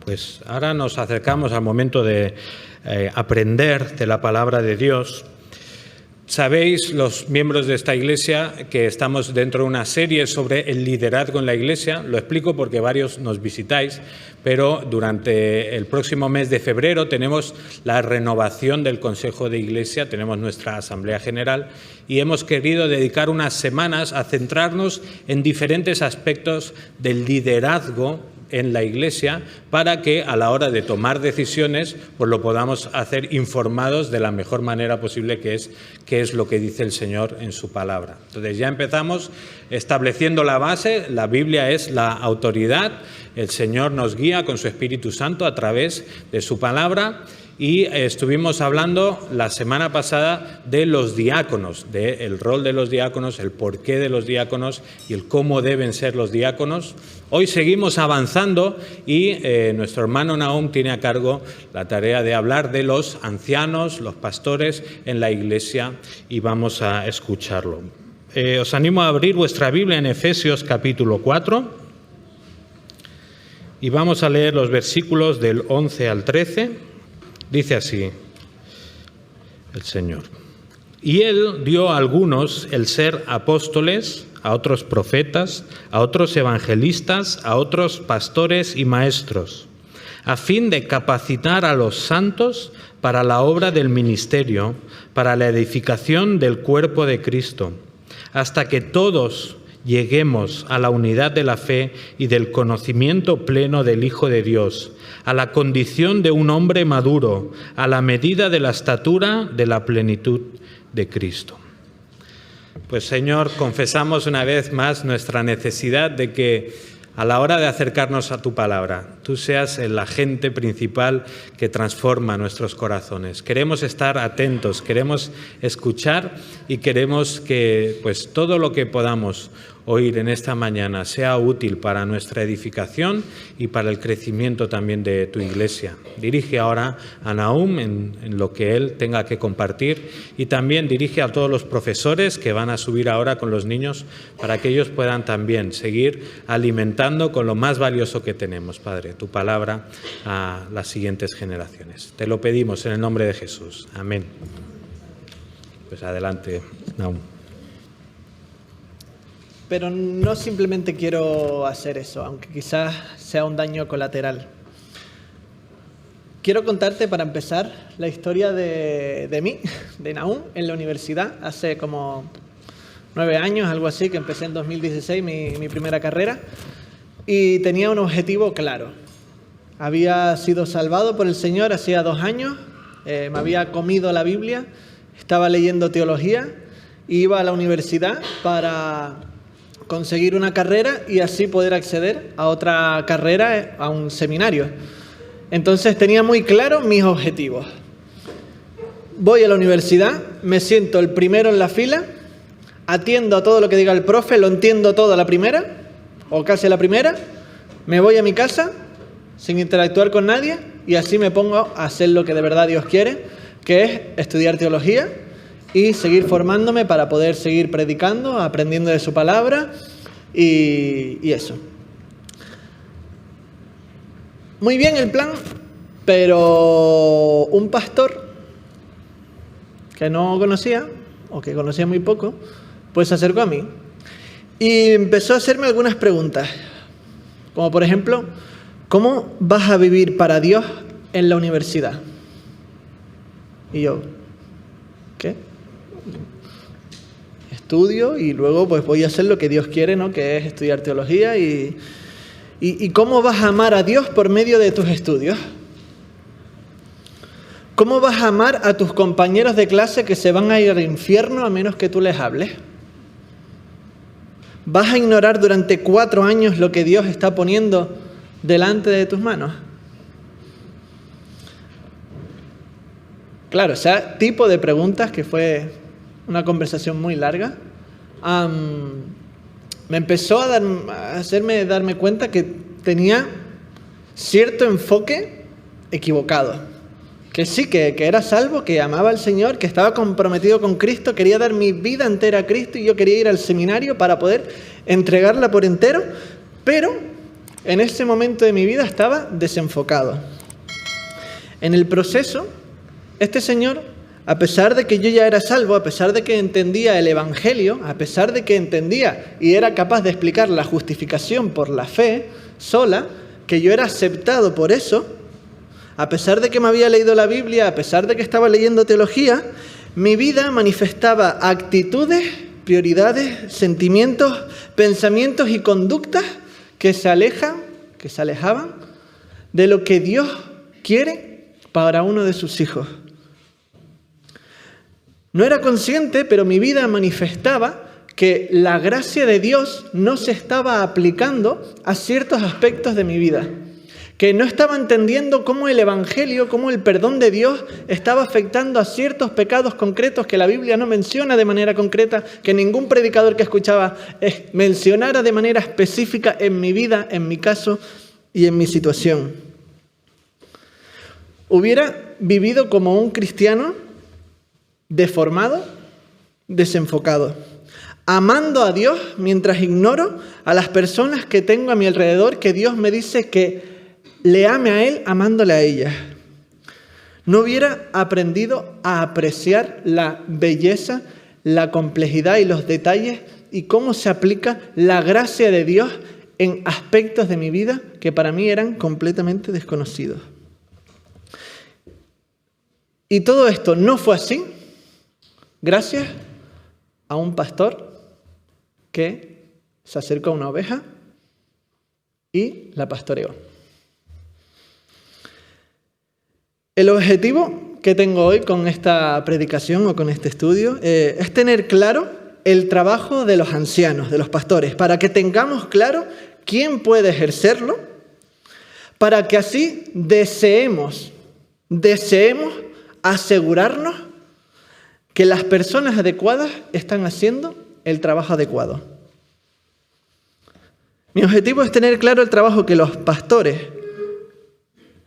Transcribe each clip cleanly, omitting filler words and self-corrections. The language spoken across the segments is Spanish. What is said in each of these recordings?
Pues ahora nos acercamos al momento de aprender de la palabra de Dios. Sabéis, los miembros de esta iglesia, que estamos dentro de una serie sobre el liderazgo en la iglesia. Lo explico porque varios nos visitáis, pero durante el próximo mes de febrero tenemos la renovación del Consejo de Iglesia, tenemos nuestra Asamblea General y hemos querido dedicar unas semanas a centrarnos en diferentes aspectos del liderazgo en la Iglesia para que a la hora de tomar decisiones pues lo podamos hacer informados de la mejor manera posible, que es lo que dice el Señor en su palabra. Entonces ya empezamos estableciendo la base. La Biblia es la autoridad, el Señor nos guía con su Espíritu Santo a través de su palabra. Y estuvimos hablando la semana pasada de los diáconos, del rol de los diáconos, el porqué de los diáconos y el cómo deben ser los diáconos. Hoy seguimos avanzando y nuestro hermano Nahum tiene a cargo la tarea de hablar de los ancianos, los pastores en la iglesia, y vamos a escucharlo. Os animo a abrir vuestra Biblia en Efesios capítulo 4 y vamos a leer los versículos del 11 al 13. Dice así el Señor: y Él dio a algunos el ser apóstoles, a otros profetas, a otros evangelistas, a otros pastores y maestros, a fin de capacitar a los santos para la obra del ministerio, para la edificación del cuerpo de Cristo, hasta que todos lleguemos a la unidad de la fe y del conocimiento pleno del Hijo de Dios, a la condición de un hombre maduro, a la medida de la estatura de la plenitud de Cristo. Pues Señor, confesamos una vez más nuestra necesidad de que a la hora de acercarnos a tu palabra, tú seas el agente principal que transforma nuestros corazones. Queremos estar atentos, queremos escuchar y queremos que pues todo lo que podamos oír en esta mañana sea útil para nuestra edificación y para el crecimiento también de tu iglesia. Dirige ahora a Nahum en lo que él tenga que compartir, y también dirige a todos los profesores que van a subir ahora con los niños para que ellos puedan también seguir alimentando con lo más valioso que tenemos, Padre, tu palabra a las siguientes generaciones. Te lo pedimos en el nombre de Jesús. Amén. Pues adelante, Nahum. Pero no simplemente quiero hacer eso, aunque quizás sea un daño colateral. Quiero contarte, para empezar, la historia de mí, de Nahum, en la universidad. Hace como 9 años, algo así, que empecé en 2016 mi primera carrera, y tenía un objetivo claro. Había sido salvado por el Señor hacía 2 años, me había comido la Biblia, estaba leyendo teología, y iba a la universidad para conseguir una carrera y así poder acceder a otra carrera, a un seminario. Entonces tenía muy claro mis objetivos. Voy a la universidad, me siento el primero en la fila, atiendo a todo lo que diga el profe, lo entiendo todo a la primera, o casi a la primera, me voy a mi casa sin interactuar con nadie y así me pongo a hacer lo que de verdad Dios quiere, que es estudiar teología y seguir formándome para poder seguir predicando, aprendiendo de su palabra y eso. Muy bien el plan, pero un pastor que no conocía, o que conocía muy poco, pues se acercó a mí y empezó a hacerme algunas preguntas, como por ejemplo: ¿cómo vas a vivir para Dios en la universidad? Y yo, ¿qué? Estudio y luego pues voy a hacer lo que Dios quiere, ¿no? Que es estudiar teología. ¿Y cómo vas a amar a Dios por medio de tus estudios? ¿Cómo vas a amar a tus compañeros de clase que se van a ir al infierno a menos que tú les hables? ¿Vas a ignorar durante 4 años lo que Dios está poniendo delante de tus manos? Claro, o sea, tipo de preguntas que fue una conversación muy larga. Me empezó a hacerme darme cuenta que tenía cierto enfoque equivocado. Que sí, que era salvo, que amaba al Señor, que estaba comprometido con Cristo, quería dar mi vida entera a Cristo y yo quería ir al seminario para poder entregarla por entero, pero en ese momento de mi vida estaba desenfocado. En el proceso, este señor, a pesar de que yo ya era salvo, a pesar de que entendía el Evangelio, a pesar de que entendía y era capaz de explicar la justificación por la fe sola, que yo era aceptado por eso, a pesar de que me había leído la Biblia, a pesar de que estaba leyendo teología, mi vida manifestaba actitudes, prioridades, sentimientos, pensamientos y conductas que se alejaban de lo que Dios quiere para uno de sus hijos. No era consciente, pero mi vida manifestaba que la gracia de Dios no se estaba aplicando a ciertos aspectos de mi vida, que no estaba entendiendo cómo el Evangelio, cómo el perdón de Dios estaba afectando a ciertos pecados concretos que la Biblia no menciona de manera concreta, que ningún predicador que escuchaba mencionara de manera específica en mi vida, en mi caso y en mi situación. Hubiera vivido como un cristiano deformado, desenfocado, amando a Dios mientras ignoro a las personas que tengo a mi alrededor, que Dios me dice que le ame a Él amándole a ellas. No hubiera aprendido a apreciar la belleza, la complejidad y los detalles y cómo se aplica la gracia de Dios en aspectos de mi vida que para mí eran completamente desconocidos. Y todo esto no fue así gracias a un pastor que se acercó a una oveja y la pastoreó. El objetivo que tengo hoy con esta predicación o con este estudio es tener claro el trabajo de los ancianos, de los pastores, para que tengamos claro quién puede ejercerlo, para que así deseemos asegurarnos que las personas adecuadas están haciendo el trabajo adecuado. Mi objetivo es tener claro el trabajo que los pastores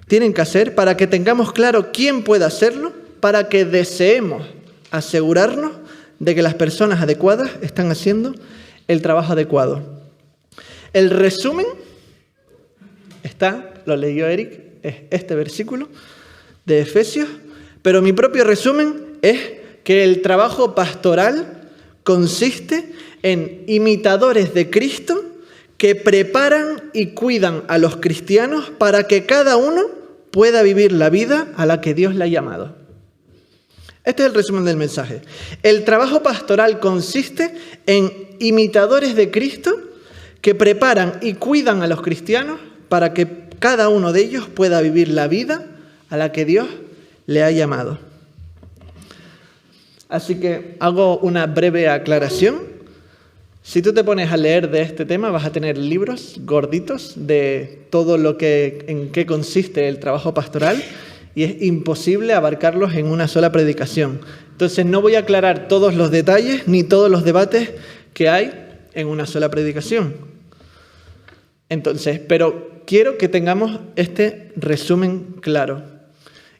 tienen que hacer para que tengamos claro quién puede hacerlo, para que deseemos asegurarnos de que las personas adecuadas están haciendo el trabajo adecuado. El resumen lo leyó Eric, es este versículo de Efesios, pero mi propio resumen es que el trabajo pastoral consiste en imitadores de Cristo que preparan y cuidan a los cristianos para que cada uno pueda vivir la vida a la que Dios le ha llamado. Este es el resumen del mensaje. El trabajo pastoral consiste en imitadores de Cristo que preparan y cuidan a los cristianos para que cada uno de ellos pueda vivir la vida a la que Dios le ha llamado. Así que hago una breve aclaración. Si tú te pones a leer de este tema, vas a tener libros gorditos de todo en qué consiste el trabajo pastoral y es imposible abarcarlos en una sola predicación. Entonces no voy a aclarar todos los detalles ni todos los debates que hay en una sola predicación. Entonces, pero quiero que tengamos este resumen claro.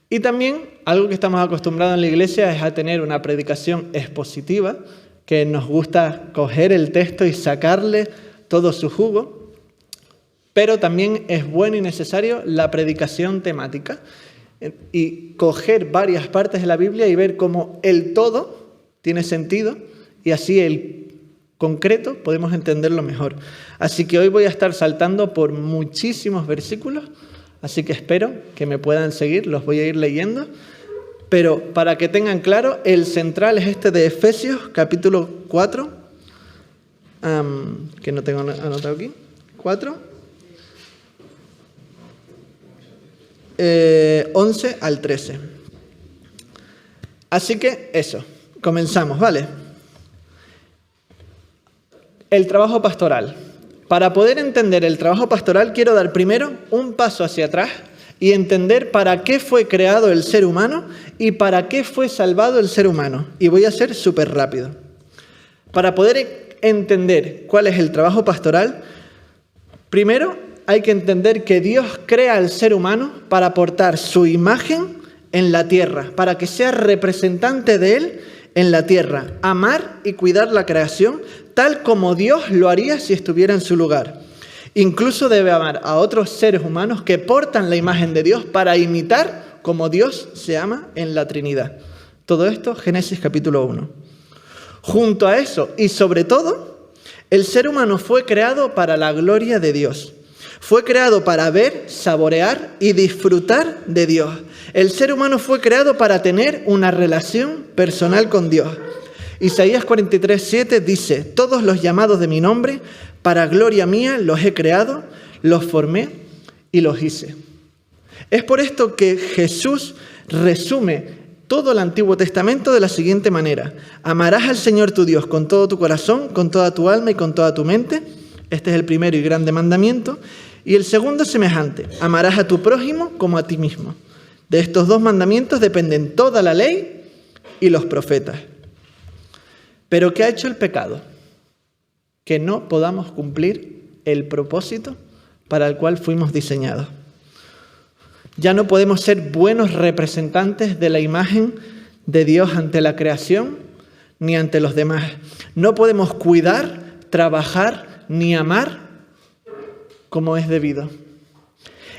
Y también algo que estamos acostumbrados en la iglesia es a tener una predicación expositiva, que nos gusta coger el texto y sacarle todo su jugo, pero también es bueno y necesario la predicación temática y coger varias partes de la Biblia y ver cómo el todo tiene sentido y así el concreto podemos entenderlo mejor. Así que hoy voy a estar saltando por muchísimos versículos, así que espero que me puedan seguir, los voy a ir leyendo. Pero para que tengan claro, el central es este de Efesios, capítulo 4, que no tengo anotado aquí, 4, 11 al 13. Así que eso, comenzamos, ¿vale? El trabajo pastoral. Para poder entender el trabajo pastoral, quiero dar primero un paso hacia atrás y entender para qué fue creado el ser humano y para qué fue salvado el ser humano. Y voy a ser súper rápido. Para poder entender cuál es el trabajo pastoral, primero hay que entender que Dios crea al ser humano para aportar su imagen en la tierra, para que sea representante de Él en la tierra, amar y cuidar la creación tal como Dios lo haría si estuviera en su lugar. Incluso debe amar a otros seres humanos que portan la imagen de Dios para imitar como Dios se ama en la Trinidad. Todo esto, Génesis capítulo 1. Junto a eso, y sobre todo, el ser humano fue creado para la gloria de Dios. Fue creado para ver, saborear y disfrutar de Dios. El ser humano fue creado para tener una relación personal con Dios. Isaías 43:7 dice: todos los llamados de mi nombre, para gloria mía los he creado, los formé y los hice. Es por esto que Jesús resume todo el Antiguo Testamento de la siguiente manera: amarás al Señor tu Dios con todo tu corazón, con toda tu alma y con toda tu mente. Este es el primero y grande mandamiento. Y el segundo es semejante: amarás a tu prójimo como a ti mismo. De estos dos mandamientos dependen toda la ley y los profetas. ¿Pero qué ha hecho el pecado? Que no podamos cumplir el propósito para el cual fuimos diseñados. Ya no podemos ser buenos representantes de la imagen de Dios ante la creación ni ante los demás. No podemos cuidar, trabajar ni amar como es debido.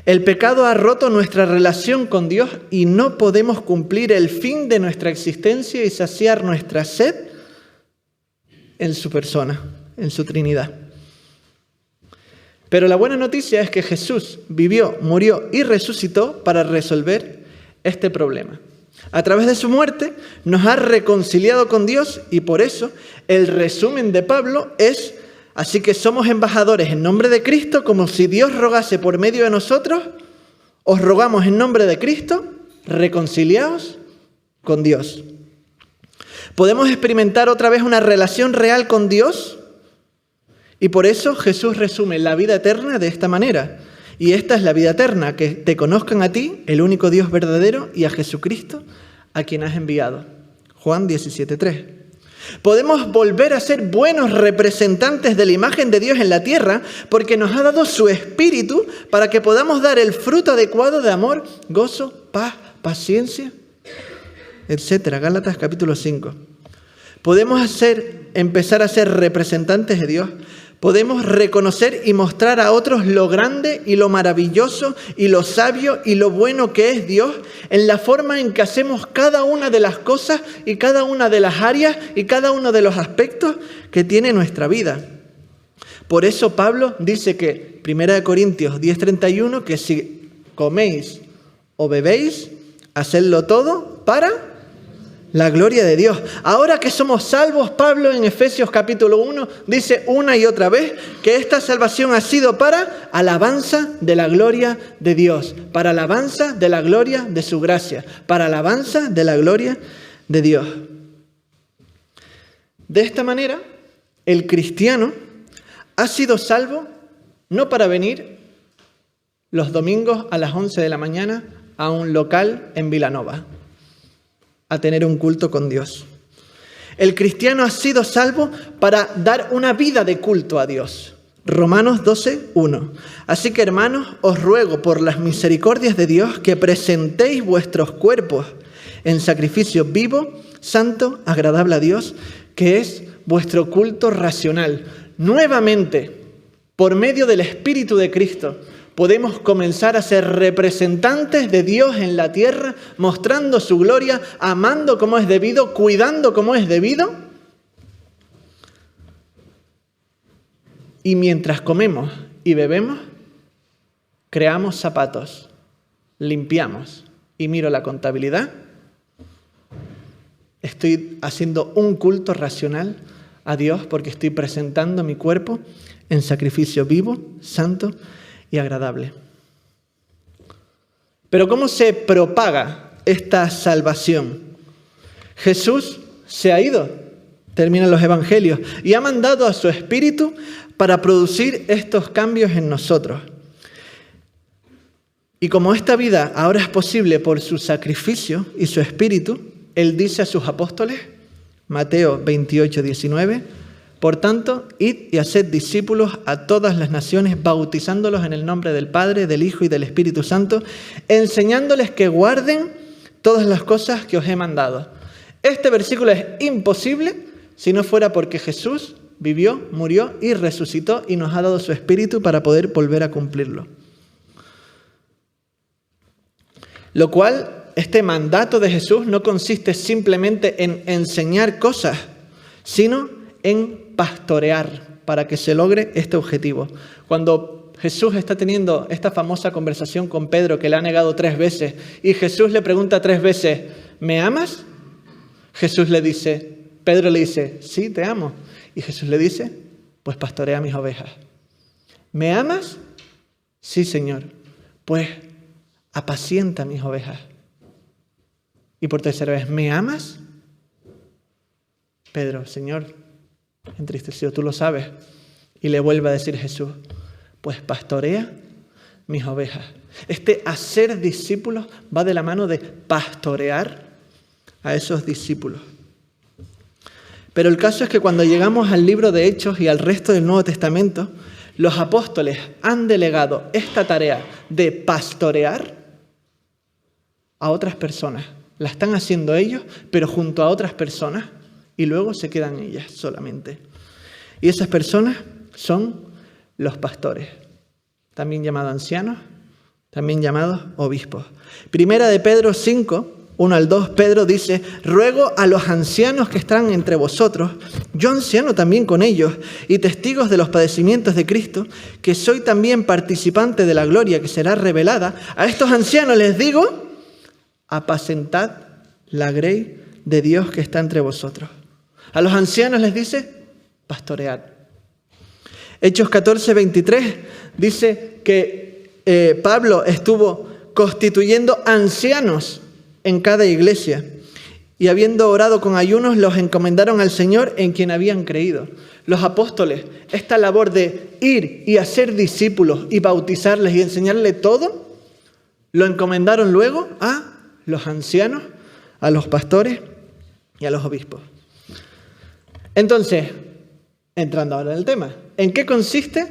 El pecado ha roto nuestra relación con Dios y no podemos cumplir el fin de nuestra existencia y saciar nuestra sed en su persona, en su Trinidad. Pero la buena noticia es que Jesús vivió, murió y resucitó para resolver este problema. A través de su muerte nos ha reconciliado con Dios y por eso el resumen de Pablo es: así que somos embajadores en nombre de Cristo, como si Dios rogase por medio de nosotros, os rogamos en nombre de Cristo, reconciliaos con Dios. Podemos experimentar otra vez una relación real con Dios y por eso Jesús resume la vida eterna de esta manera. Y esta es la vida eterna, que te conozcan a ti, el único Dios verdadero, y a Jesucristo, a quien has enviado. Juan 17:3. Podemos volver a ser buenos representantes de la imagen de Dios en la tierra porque nos ha dado su Espíritu para que podamos dar el fruto adecuado de amor, gozo, paz, paciencia, etc. Gálatas capítulo 5. Podemos empezar a ser representantes de Dios. Podemos reconocer y mostrar a otros lo grande y lo maravilloso y lo sabio y lo bueno que es Dios en la forma en que hacemos cada una de las cosas y cada una de las áreas y cada uno de los aspectos que tiene nuestra vida. Por eso Pablo dice que, 1 Corintios 10:31, que si coméis o bebéis, hacedlo todo para la gloria de Dios. Ahora que somos salvos, Pablo en Efesios capítulo 1 dice una y otra vez que esta salvación ha sido para alabanza de la gloria de Dios, para alabanza de la gloria de su gracia, para alabanza de la gloria de Dios. De esta manera, el cristiano ha sido salvo no para venir los domingos a las 11 de la mañana a un local en Vilanova a tener un culto con Dios. El cristiano ha sido salvo para dar una vida de culto a Dios. Romanos 12:1. Así que, hermanos, os ruego por las misericordias de Dios que presentéis vuestros cuerpos en sacrificio vivo, santo, agradable a Dios, que es vuestro culto racional. Nuevamente, por medio del Espíritu de Cristo, podemos comenzar a ser representantes de Dios en la tierra, mostrando su gloria, amando como es debido, cuidando como es debido. Y mientras comemos y bebemos, creamos zapatos, limpiamos y miro la contabilidad. Estoy haciendo un culto racional a Dios porque estoy presentando mi cuerpo en sacrificio vivo, santo y agradable. Pero ¿cómo se propaga esta salvación? Jesús se ha ido, terminan los evangelios, y ha mandado a su Espíritu para producir estos cambios en nosotros. Y como esta vida ahora es posible por su sacrificio y su Espíritu, Él dice a sus apóstoles, Mateo 28:19, por tanto, id y haced discípulos a todas las naciones, bautizándolos en el nombre del Padre, del Hijo y del Espíritu Santo, enseñándoles que guarden todas las cosas que os he mandado. Este versículo es imposible si no fuera porque Jesús vivió, murió y resucitó y nos ha dado su Espíritu para poder volver a cumplirlo. Lo cual, este mandato de Jesús no consiste simplemente en enseñar cosas, sino en pastorear para que se logre este objetivo. Cuando Jesús está teniendo esta famosa conversación con Pedro, que le ha negado 3 veces, y Jesús le pregunta 3 veces, ¿me amas? Pedro le dice, sí, te amo. Y Jesús le dice, pues pastorea mis ovejas. ¿Me amas? Sí, Señor. Pues apacienta mis ovejas. Y por 3ª vez, ¿me amas? Pedro, Señor, entristecido, tú lo sabes. Y le vuelve a decir Jesús, pues pastorea mis ovejas. Este hacer discípulos va de la mano de pastorear a esos discípulos. Pero el caso es que cuando llegamos al libro de Hechos y al resto del Nuevo Testamento, los apóstoles han delegado esta tarea de pastorear a otras personas. La están haciendo ellos, pero junto a otras personas, y luego se quedan ellas solamente. Y esas personas son los pastores, también llamados ancianos, también llamados obispos. Primera de Pedro 5, 1 al 2, Pedro dice, ruego a los ancianos que están entre vosotros, yo anciano también con ellos, y testigos de los padecimientos de Cristo, que soy también participante de la gloria que será revelada. A estos ancianos les digo, apacentad la grey de Dios que está entre vosotros. A los ancianos les dice, pastoread. Hechos 14, 23 dice que Pablo estuvo constituyendo ancianos en cada iglesia y habiendo orado con ayunos los encomendaron al Señor en quien habían creído. Los apóstoles, esta labor de ir y hacer discípulos y bautizarles y enseñarles todo, lo encomendaron luego a los ancianos, a los pastores y a los obispos. Entonces, entrando ahora en el tema, ¿en qué consiste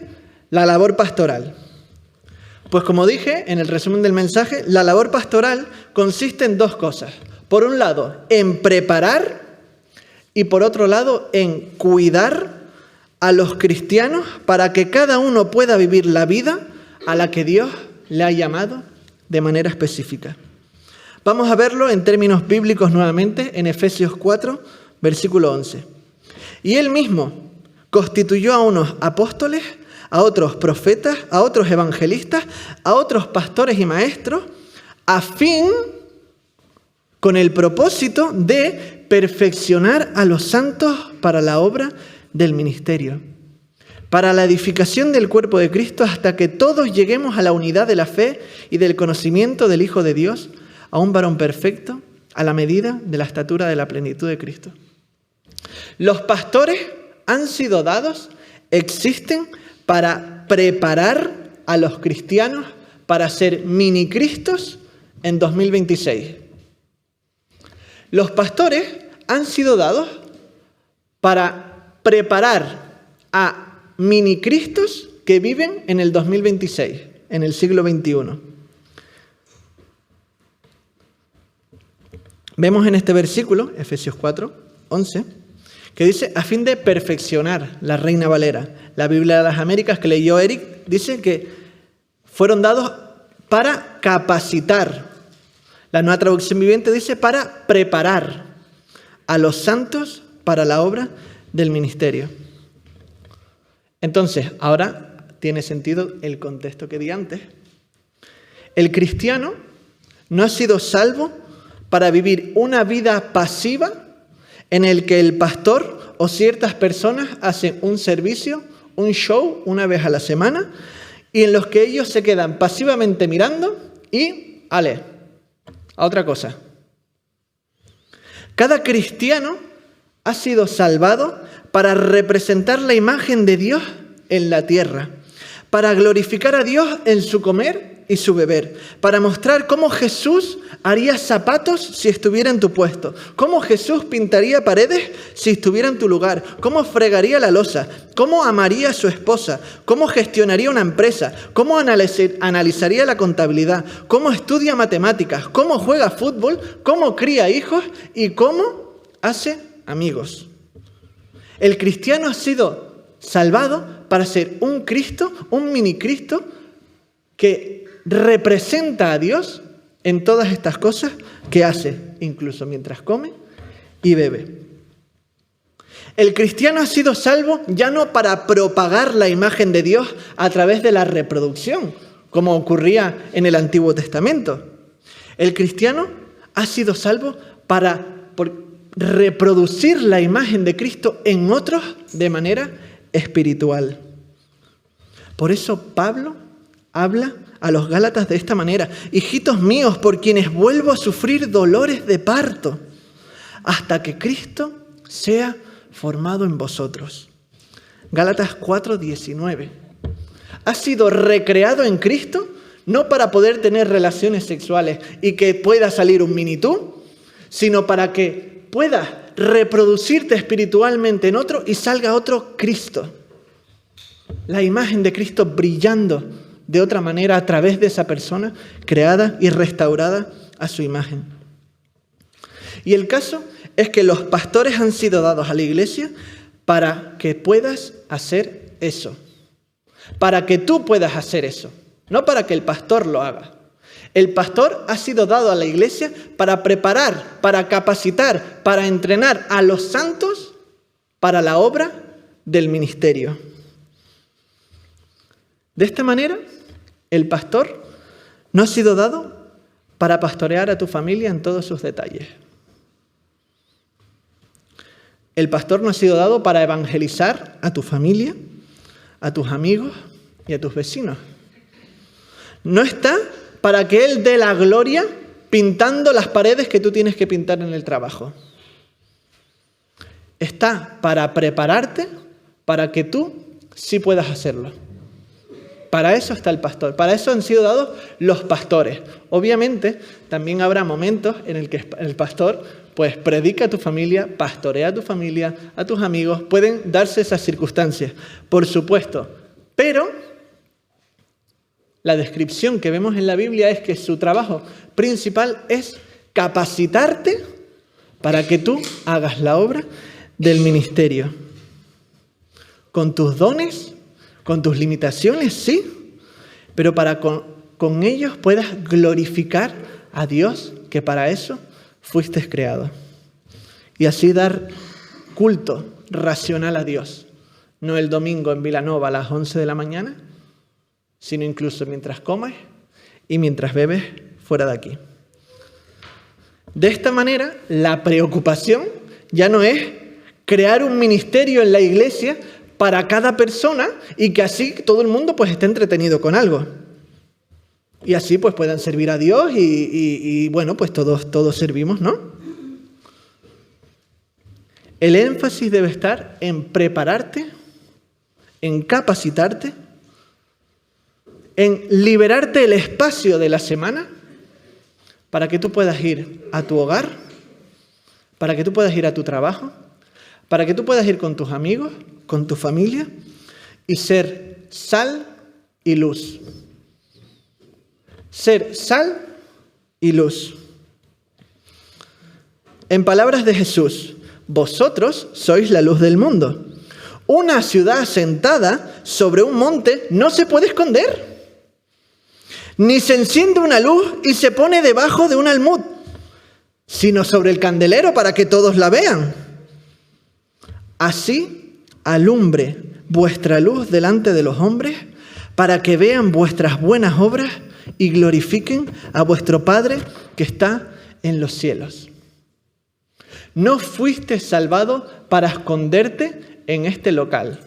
la labor pastoral? Pues como dije en el resumen del mensaje, la labor pastoral consiste en 2 cosas. Por un lado, en preparar y por otro lado, en cuidar a los cristianos para que cada uno pueda vivir la vida a la que Dios le ha llamado de manera específica. Vamos a verlo en términos bíblicos nuevamente en Efesios 4, versículo 11. Y él mismo constituyó a unos apóstoles, a otros profetas, a otros evangelistas, a otros pastores y maestros, a fin, con el propósito de perfeccionar a los santos para la obra del ministerio, para la edificación del cuerpo de Cristo, hasta que todos lleguemos a la unidad de la fe y del conocimiento del Hijo de Dios, a un varón perfecto, a la medida de la estatura de la plenitud de Cristo. Los pastores han sido dados, existen para preparar a los cristianos para ser mini Cristos en 2026. Los pastores han sido dados para preparar a mini Cristos que viven en el 2026, en el siglo XXI. Vemos en este versículo, Efesios 4, 11, que dice, a fin de perfeccionar, la Reina Valera. La Biblia de las Américas que leyó Eric dice que fueron dados para capacitar. La Nueva Traducción Viviente dice para preparar a los santos para la obra del ministerio. Entonces, ahora tiene sentido el contexto que di antes. El cristiano no ha sido salvo para vivir una vida pasiva en el que el pastor o ciertas personas hacen un servicio, un show una vez a la semana y en los que ellos se quedan pasivamente mirando y a otra cosa. Cada cristiano ha sido salvado para representar la imagen de Dios en la tierra, para glorificar a Dios en su comer y su beber, para mostrar cómo Jesús haría zapatos si estuviera en tu puesto, cómo Jesús pintaría paredes si estuviera en tu lugar, cómo fregaría la loza, cómo amaría a su esposa, cómo gestionaría una empresa, cómo analizaría la contabilidad, cómo estudia matemáticas, cómo juega fútbol, cómo cría hijos y cómo hace amigos. El cristiano ha sido salvado para ser un Cristo, un mini Cristo, que representa a Dios en todas estas cosas que hace, incluso mientras come y bebe. El cristiano ha sido salvo ya no para propagar la imagen de Dios a través de la reproducción, como ocurría en el Antiguo Testamento. El cristiano ha sido salvo para reproducir la imagen de Cristo en otros de manera espiritual. Por eso Pablo habla a los Gálatas de esta manera: hijitos míos, por quienes vuelvo a sufrir dolores de parto, hasta que Cristo sea formado en vosotros. Gálatas 4:19. Has sido recreado en Cristo, no para poder tener relaciones sexuales y que pueda salir un mini tú, sino para que puedas reproducirte espiritualmente en otro y salga otro Cristo. La imagen de Cristo brillando de otra manera a través de esa persona creada y restaurada a su imagen. Y el caso es que los pastores han sido dados a la iglesia para que puedas hacer eso. Para que tú puedas hacer eso. No para que el pastor lo haga. El pastor ha sido dado a la iglesia para preparar, para capacitar, para entrenar a los santos para la obra del ministerio. De esta manera, el pastor no ha sido dado para pastorear a tu familia en todos sus detalles. El pastor no ha sido dado para evangelizar a tu familia, a tus amigos y a tus vecinos. No está para que Él dé la gloria pintando las paredes que tú tienes que pintar en el trabajo. Está para prepararte para que tú sí puedas hacerlo. Para eso está el pastor, para eso han sido dados los pastores. Obviamente, también habrá momentos en el que el pastor pues predica a tu familia, pastorea a tu familia, a tus amigos. Pueden darse esas circunstancias, por supuesto. Pero la descripción que vemos en la Biblia es que su trabajo principal es capacitarte para que tú hagas la obra del ministerio. Con tus dones, con tus limitaciones, sí, pero para con ellos puedas glorificar a Dios, que para eso fuiste creado. Y así dar culto racional a Dios. No el domingo en Vilanova a las 11 de la mañana, sino incluso mientras comes y mientras bebes fuera de aquí. De esta manera, la preocupación ya no es crear un ministerio en la iglesia para cada persona y que así todo el mundo pues esté entretenido con algo. Y así pues puedan servir a Dios y bueno, pues todos servimos, ¿no? El énfasis debe estar en prepararte, en capacitarte, en liberarte el espacio de la semana para que tú puedas ir a tu hogar, para que tú puedas ir a tu trabajo, para que tú puedas ir con tus amigos, con tu familia y ser sal y luz. Ser sal y luz. En palabras de Jesús, vosotros sois la luz del mundo. Una ciudad asentada sobre un monte no se puede esconder. Ni se enciende una luz y se pone debajo de un almud, sino sobre el candelero para que todos la vean. Así alumbre vuestra luz delante de los hombres, para que vean vuestras buenas obras y glorifiquen a vuestro Padre que está en los cielos. No fuiste salvado para esconderte en este local.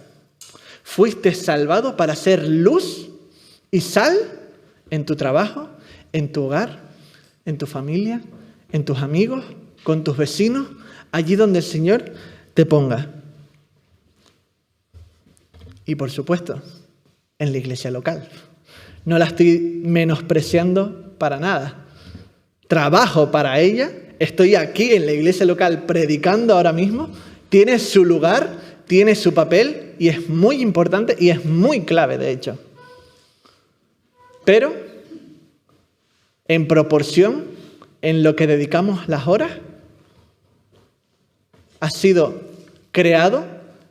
Fuiste salvado para ser luz y sal en tu trabajo, en tu hogar, en tu familia, en tus amigos, con tus vecinos, allí donde el Señor te ponga. Y por supuesto, en la iglesia local. No la estoy menospreciando para nada. Trabajo para ella, estoy aquí en la iglesia local predicando ahora mismo, tiene su lugar, tiene su papel y es muy importante y es muy clave, de hecho. Pero, en proporción, en lo que dedicamos las horas, ha sido creado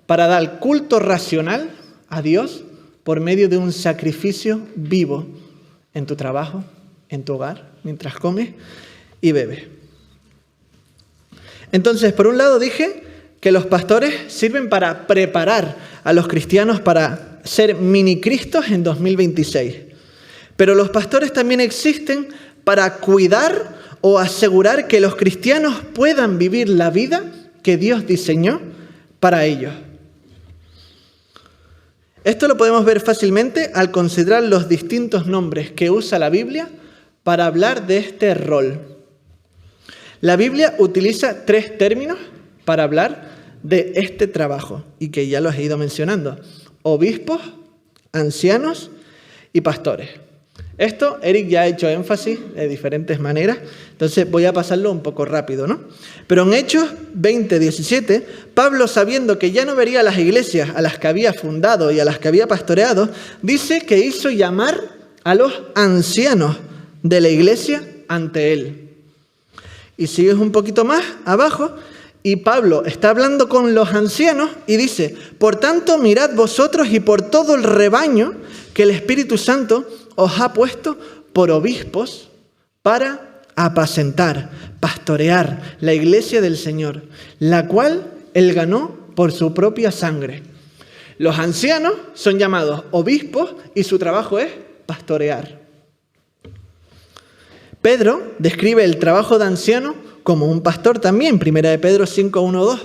para dar culto racional a Dios por medio de un sacrificio vivo en tu trabajo, en tu hogar, mientras comes y bebes. Entonces, por un lado dije que los pastores sirven para preparar a los cristianos para ser mini cristos en 2026. Pero los pastores también existen para cuidar o asegurar que los cristianos puedan vivir la vida que Dios diseñó para ellos. Esto lo podemos ver fácilmente al considerar los distintos nombres que usa la Biblia para hablar de este rol. La Biblia utiliza 3 términos para hablar de este trabajo y que ya los he ido mencionando: obispos, ancianos y pastores. Esto Eric ya ha hecho énfasis de diferentes maneras, entonces voy a pasarlo un poco rápido, ¿no? Pero en Hechos 20:17, Pablo, sabiendo que ya no vería las iglesias a las que había fundado y a las que había pastoreado, dice que hizo llamar a los ancianos de la iglesia ante él. Y sigues un poquito más abajo y Pablo está hablando con los ancianos y dice: por tanto, mirad vosotros y por todo el rebaño que el Espíritu Santo os ha puesto por obispos para apacentar, pastorear la iglesia del Señor, la cual Él ganó por su propia sangre. Los ancianos son llamados obispos y su trabajo es pastorear. Pedro describe el trabajo de anciano como un pastor también, 1 de Pedro 5:1-2.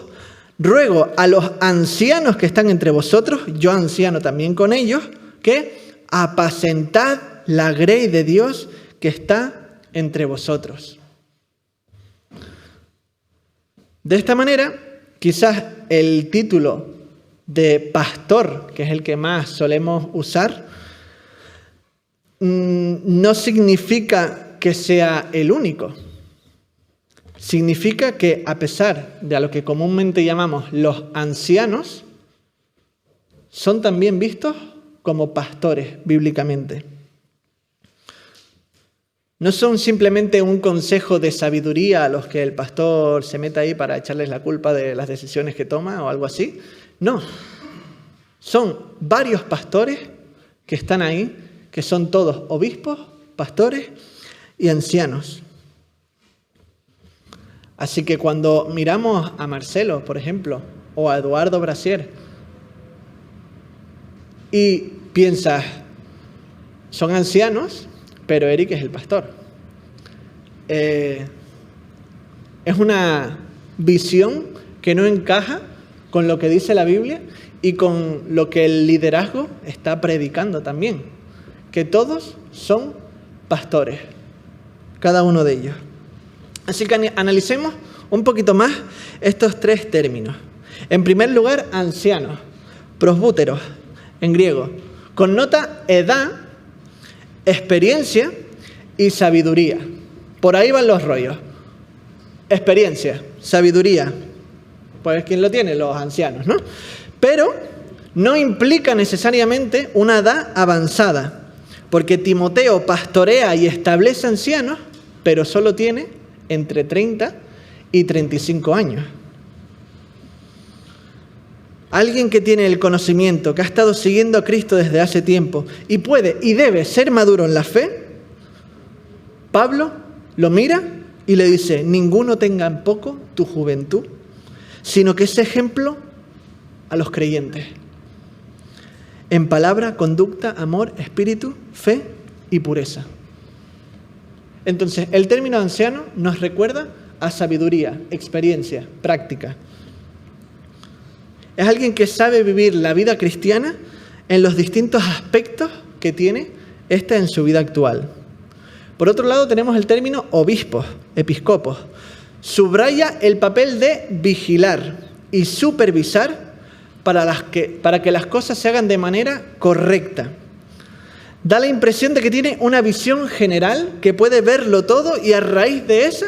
Ruego a los ancianos que están entre vosotros, yo anciano también con ellos, que apacentad la grey de Dios que está entre vosotros. De esta manera, quizás el título de pastor, que es el que más solemos usar, no significa que sea el único. Significa que a pesar de a lo que comúnmente llamamos los ancianos, son también vistos como pastores bíblicamente. No son simplemente un consejo de sabiduría a los que el pastor se mete ahí para echarles la culpa de las decisiones que toma o algo así. No, son varios pastores que están ahí, que son todos obispos, pastores y ancianos. Así que cuando miramos a Marcelo, por ejemplo, o a Eduardo Brasier, y piensas, son ancianos, pero Eric es el pastor. Es una visión que no encaja con lo que dice la Biblia y con lo que el liderazgo está predicando también, que todos son pastores, cada uno de ellos. Así que analicemos un poquito más estos 3 términos. En primer lugar, ancianos, prosbúteros, en griego, connota edad, experiencia y sabiduría. Por ahí van los rollos. Experiencia, sabiduría. Pues ¿quién lo tiene? Los ancianos, ¿no? Pero no implica necesariamente una edad avanzada, porque Timoteo pastorea y establece ancianos, pero solo tiene entre 30 y 35 años. Alguien que tiene el conocimiento, que ha estado siguiendo a Cristo desde hace tiempo y puede y debe ser maduro en la fe, Pablo lo mira y le dice: ninguno tenga en poco tu juventud, sino que es ejemplo a los creyentes. En palabra, conducta, amor, espíritu, fe y pureza. Entonces, el término anciano nos recuerda a sabiduría, experiencia, práctica. Es alguien que sabe vivir la vida cristiana en los distintos aspectos que tiene esta en su vida actual. Por otro lado, tenemos el término obispos, episcopos. Subraya el papel de vigilar y supervisar para que las cosas se hagan de manera correcta. Da la impresión de que tiene una visión general, que puede verlo todo y a raíz de esa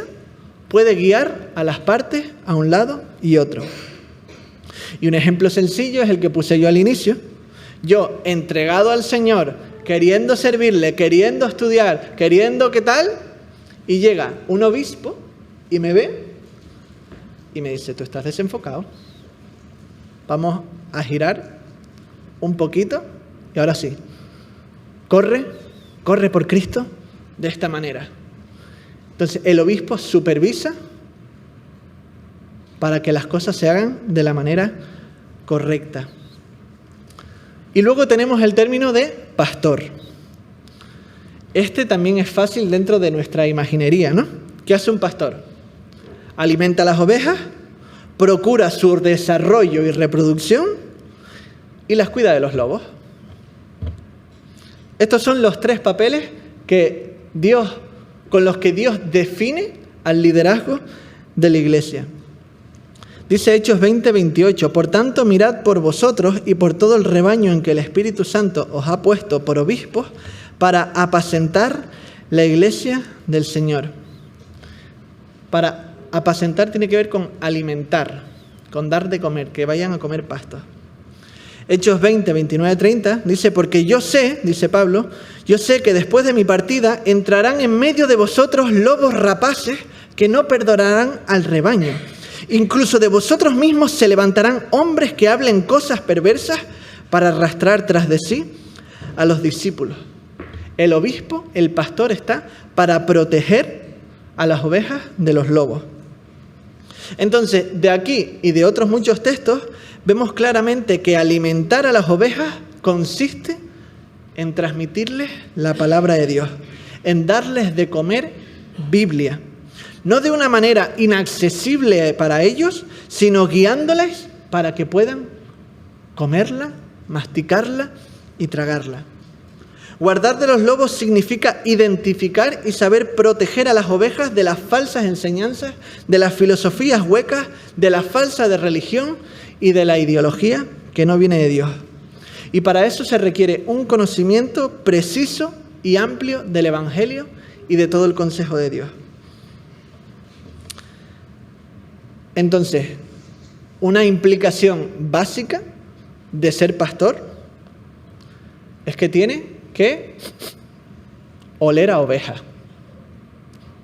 puede guiar a las partes a un lado y otro. Y un ejemplo sencillo es el que puse yo al inicio. Yo, entregado al Señor, queriendo servirle, queriendo estudiar, queriendo qué tal, y llega un obispo y me ve y me dice: tú estás desenfocado. Vamos a girar un poquito y ahora sí, corre por Cristo de esta manera. Entonces el obispo supervisa para que las cosas se hagan de la manera correcta. Y luego tenemos el término de pastor. Este también es fácil dentro de nuestra imaginería, ¿no? ¿Qué hace un pastor? Alimenta a las ovejas, procura su desarrollo y reproducción y las cuida de los lobos. Estos son los tres papeles con los que Dios define al liderazgo de la iglesia. Dice Hechos 20:28, por tanto mirad por vosotros y por todo el rebaño en que el Espíritu Santo os ha puesto por obispos para apacentar la iglesia del Señor. Para apacentar tiene que ver con alimentar, con dar de comer, que vayan a comer pasto. Hechos 20:29-30 dice, porque yo sé, dice Pablo, yo sé que después de mi partida entrarán en medio de vosotros lobos rapaces que no perdonarán al rebaño. Incluso de vosotros mismos se levantarán hombres que hablen cosas perversas para arrastrar tras de sí a los discípulos. El obispo, el pastor, está para proteger a las ovejas de los lobos. Entonces, de aquí y de otros muchos textos, vemos claramente que alimentar a las ovejas consiste en transmitirles la palabra de Dios, en darles de comer Biblia. No de una manera inaccesible para ellos, sino guiándoles para que puedan comerla, masticarla y tragarla. Guardar de los lobos significa identificar y saber proteger a las ovejas de las falsas enseñanzas, de las filosofías huecas, de la falsa de religión y de la ideología que no viene de Dios. Y para eso se requiere un conocimiento preciso y amplio del Evangelio y de todo el consejo de Dios. Entonces, una implicación básica de ser pastor es que tiene que oler a oveja.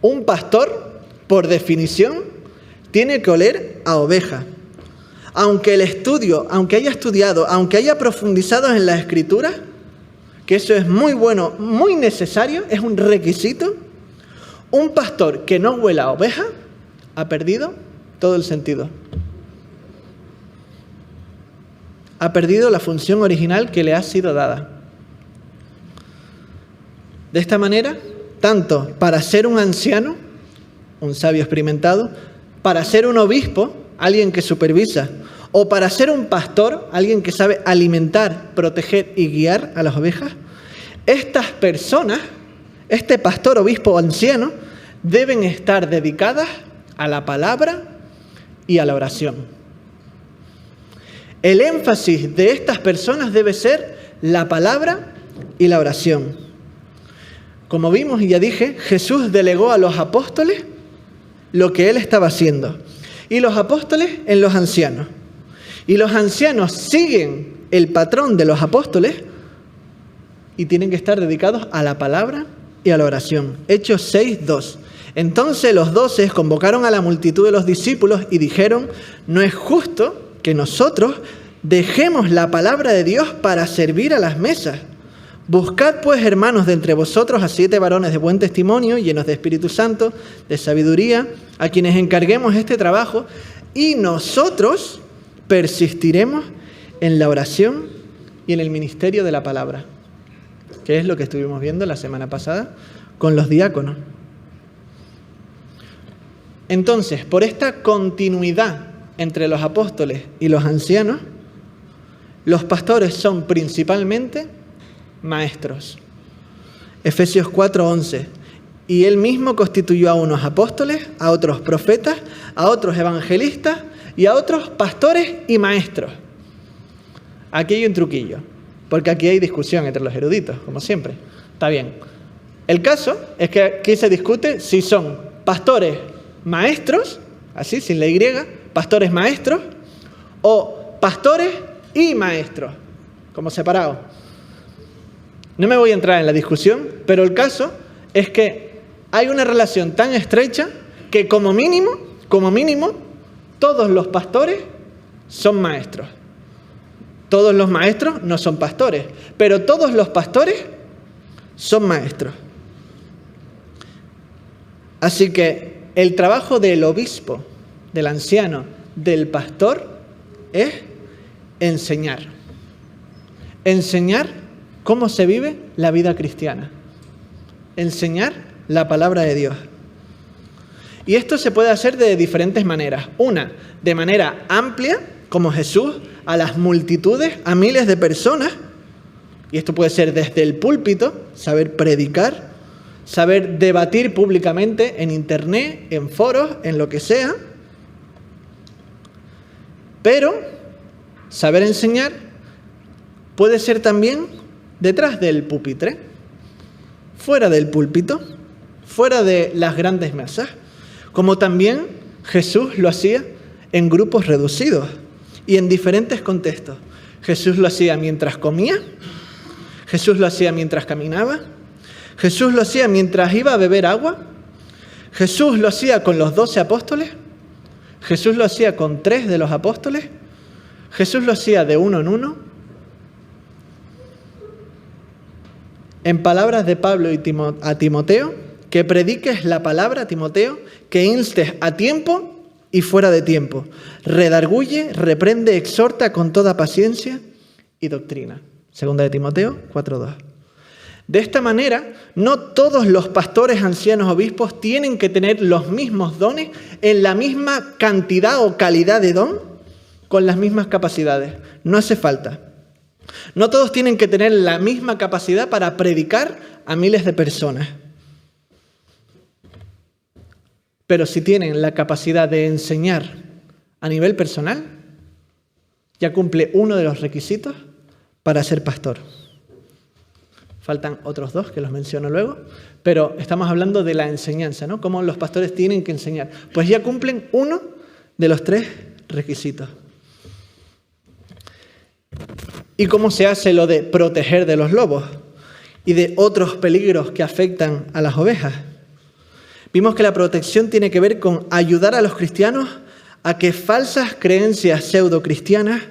Un pastor, por definición, tiene que oler a oveja. Aunque haya estudiado, aunque haya profundizado en la Escritura, que eso es muy bueno, muy necesario, es un requisito, un pastor que no huela a oveja ha perdido todo el sentido. Ha perdido la función original que le ha sido dada. De esta manera, tanto para ser un anciano, un sabio experimentado, para ser un obispo, alguien que supervisa, o para ser un pastor, alguien que sabe alimentar, proteger y guiar a las ovejas, estas personas, este pastor, obispo o anciano, deben estar dedicadas a la palabra y a la oración. El énfasis de estas personas debe ser la palabra y la oración. Como vimos y ya dije, Jesús delegó a los apóstoles lo que él estaba haciendo. Y los apóstoles en los ancianos. Y los ancianos siguen el patrón de los apóstoles y tienen que estar dedicados a la palabra y a la oración. Hechos 6:2. Entonces los 12 convocaron a la multitud de los discípulos y dijeron, no es justo que nosotros dejemos la palabra de Dios para servir a las mesas. Buscad pues, hermanos, de entre vosotros a 7 varones de buen testimonio, llenos de Espíritu Santo, de sabiduría, a quienes encarguemos este trabajo, y nosotros persistiremos en la oración y en el ministerio de la palabra, que es lo que estuvimos viendo la semana pasada con los diáconos. Entonces, por esta continuidad entre los apóstoles y los ancianos, los pastores son principalmente maestros. Efesios 4:11. Y él mismo constituyó a unos apóstoles, a otros profetas, a otros evangelistas y a otros pastores y maestros. Aquí hay un truquillo, porque aquí hay discusión entre los eruditos, como siempre. Está bien. El caso es que aquí se discute si son pastores maestros, así, sin la Y, pastores maestros, o pastores y maestros, como separados. No me voy a entrar en la discusión, pero el caso es que hay una relación tan estrecha que como mínimo, todos los pastores son maestros. Todos los maestros no son pastores, pero todos los pastores son maestros. Así que el trabajo del obispo, del anciano, del pastor es enseñar. Enseñar cómo se vive la vida cristiana. Enseñar la palabra de Dios. Y esto se puede hacer de diferentes maneras. Una, de manera amplia, como Jesús, a las multitudes, a miles de personas. Y esto puede ser desde el púlpito, saber predicar, saber debatir públicamente en internet, en foros, en lo que sea. Pero saber enseñar puede ser también detrás del pupitre, fuera del púlpito, fuera de las grandes mesas, como también Jesús lo hacía en grupos reducidos y en diferentes contextos. Jesús lo hacía mientras comía, Jesús lo hacía mientras caminaba, Jesús lo hacía mientras iba a beber agua, Jesús lo hacía con los 12 apóstoles, Jesús lo hacía con 3 de los apóstoles, Jesús lo hacía de uno en uno. En palabras de Pablo a Timoteo, que prediques la palabra, Timoteo, que instes a tiempo y fuera de tiempo. Redarguye, reprende, exhorta con toda paciencia y doctrina. Segunda de Timoteo 4:2. De esta manera, no todos los pastores, ancianos, obispos tienen que tener los mismos dones en la misma cantidad o calidad de don, con las mismas capacidades. No hace falta. No todos tienen que tener la misma capacidad para predicar a miles de personas. Pero si tienen la capacidad de enseñar a nivel personal, ya cumple uno de los requisitos para ser pastor. Faltan otros 2 que los menciono luego, pero estamos hablando de la enseñanza, ¿no? Cómo los pastores tienen que enseñar. Pues ya cumplen uno de los 3 requisitos. ¿Y cómo se hace lo de proteger de los lobos y de otros peligros que afectan a las ovejas? Vimos que la protección tiene que ver con ayudar a los cristianos a que falsas creencias pseudocristianas,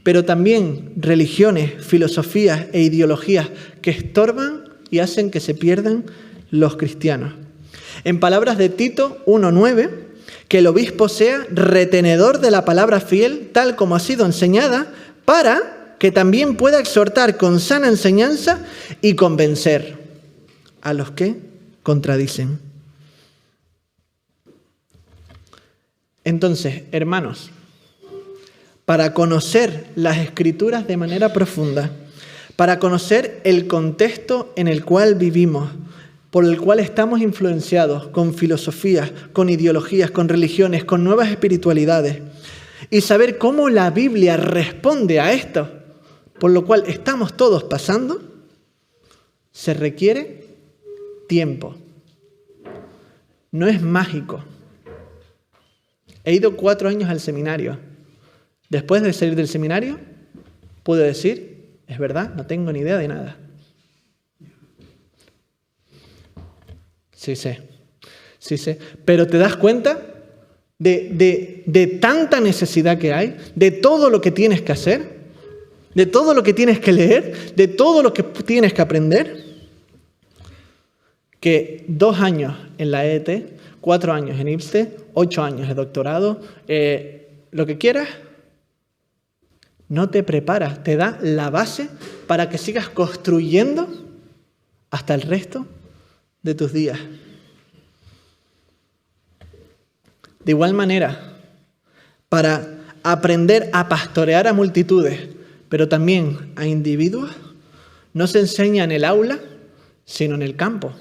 pero también religiones, filosofías e ideologías que estorban y hacen que se pierdan los cristianos. En palabras de Tito 1:9, que el obispo sea retenedor de la palabra fiel, tal como ha sido enseñada, para que también pueda exhortar con sana enseñanza y convencer a los que contradicen. Entonces, hermanos, para conocer las Escrituras de manera profunda, para conocer el contexto en el cual vivimos, por el cual estamos influenciados con filosofías, con ideologías, con religiones, con nuevas espiritualidades, y saber cómo la Biblia responde a esto, por lo cual estamos todos pasando, se requiere tiempo. No es mágico. He ido 4 años al seminario. Después de salir del seminario, puedo decir, es verdad, no tengo ni idea de nada. Sí sé. Pero te das cuenta de tanta necesidad que hay, de todo lo que tienes que hacer, de todo lo que tienes que leer, de todo lo que tienes que aprender, que 2 años en la EET, 4 años en IPSTE, 8 años de doctorado, lo que quieras, no te preparas, te da la base para que sigas construyendo hasta el resto de tus días. De igual manera, para aprender a pastorear a multitudes, pero también a individuos, no se enseña en el aula, sino en el campo.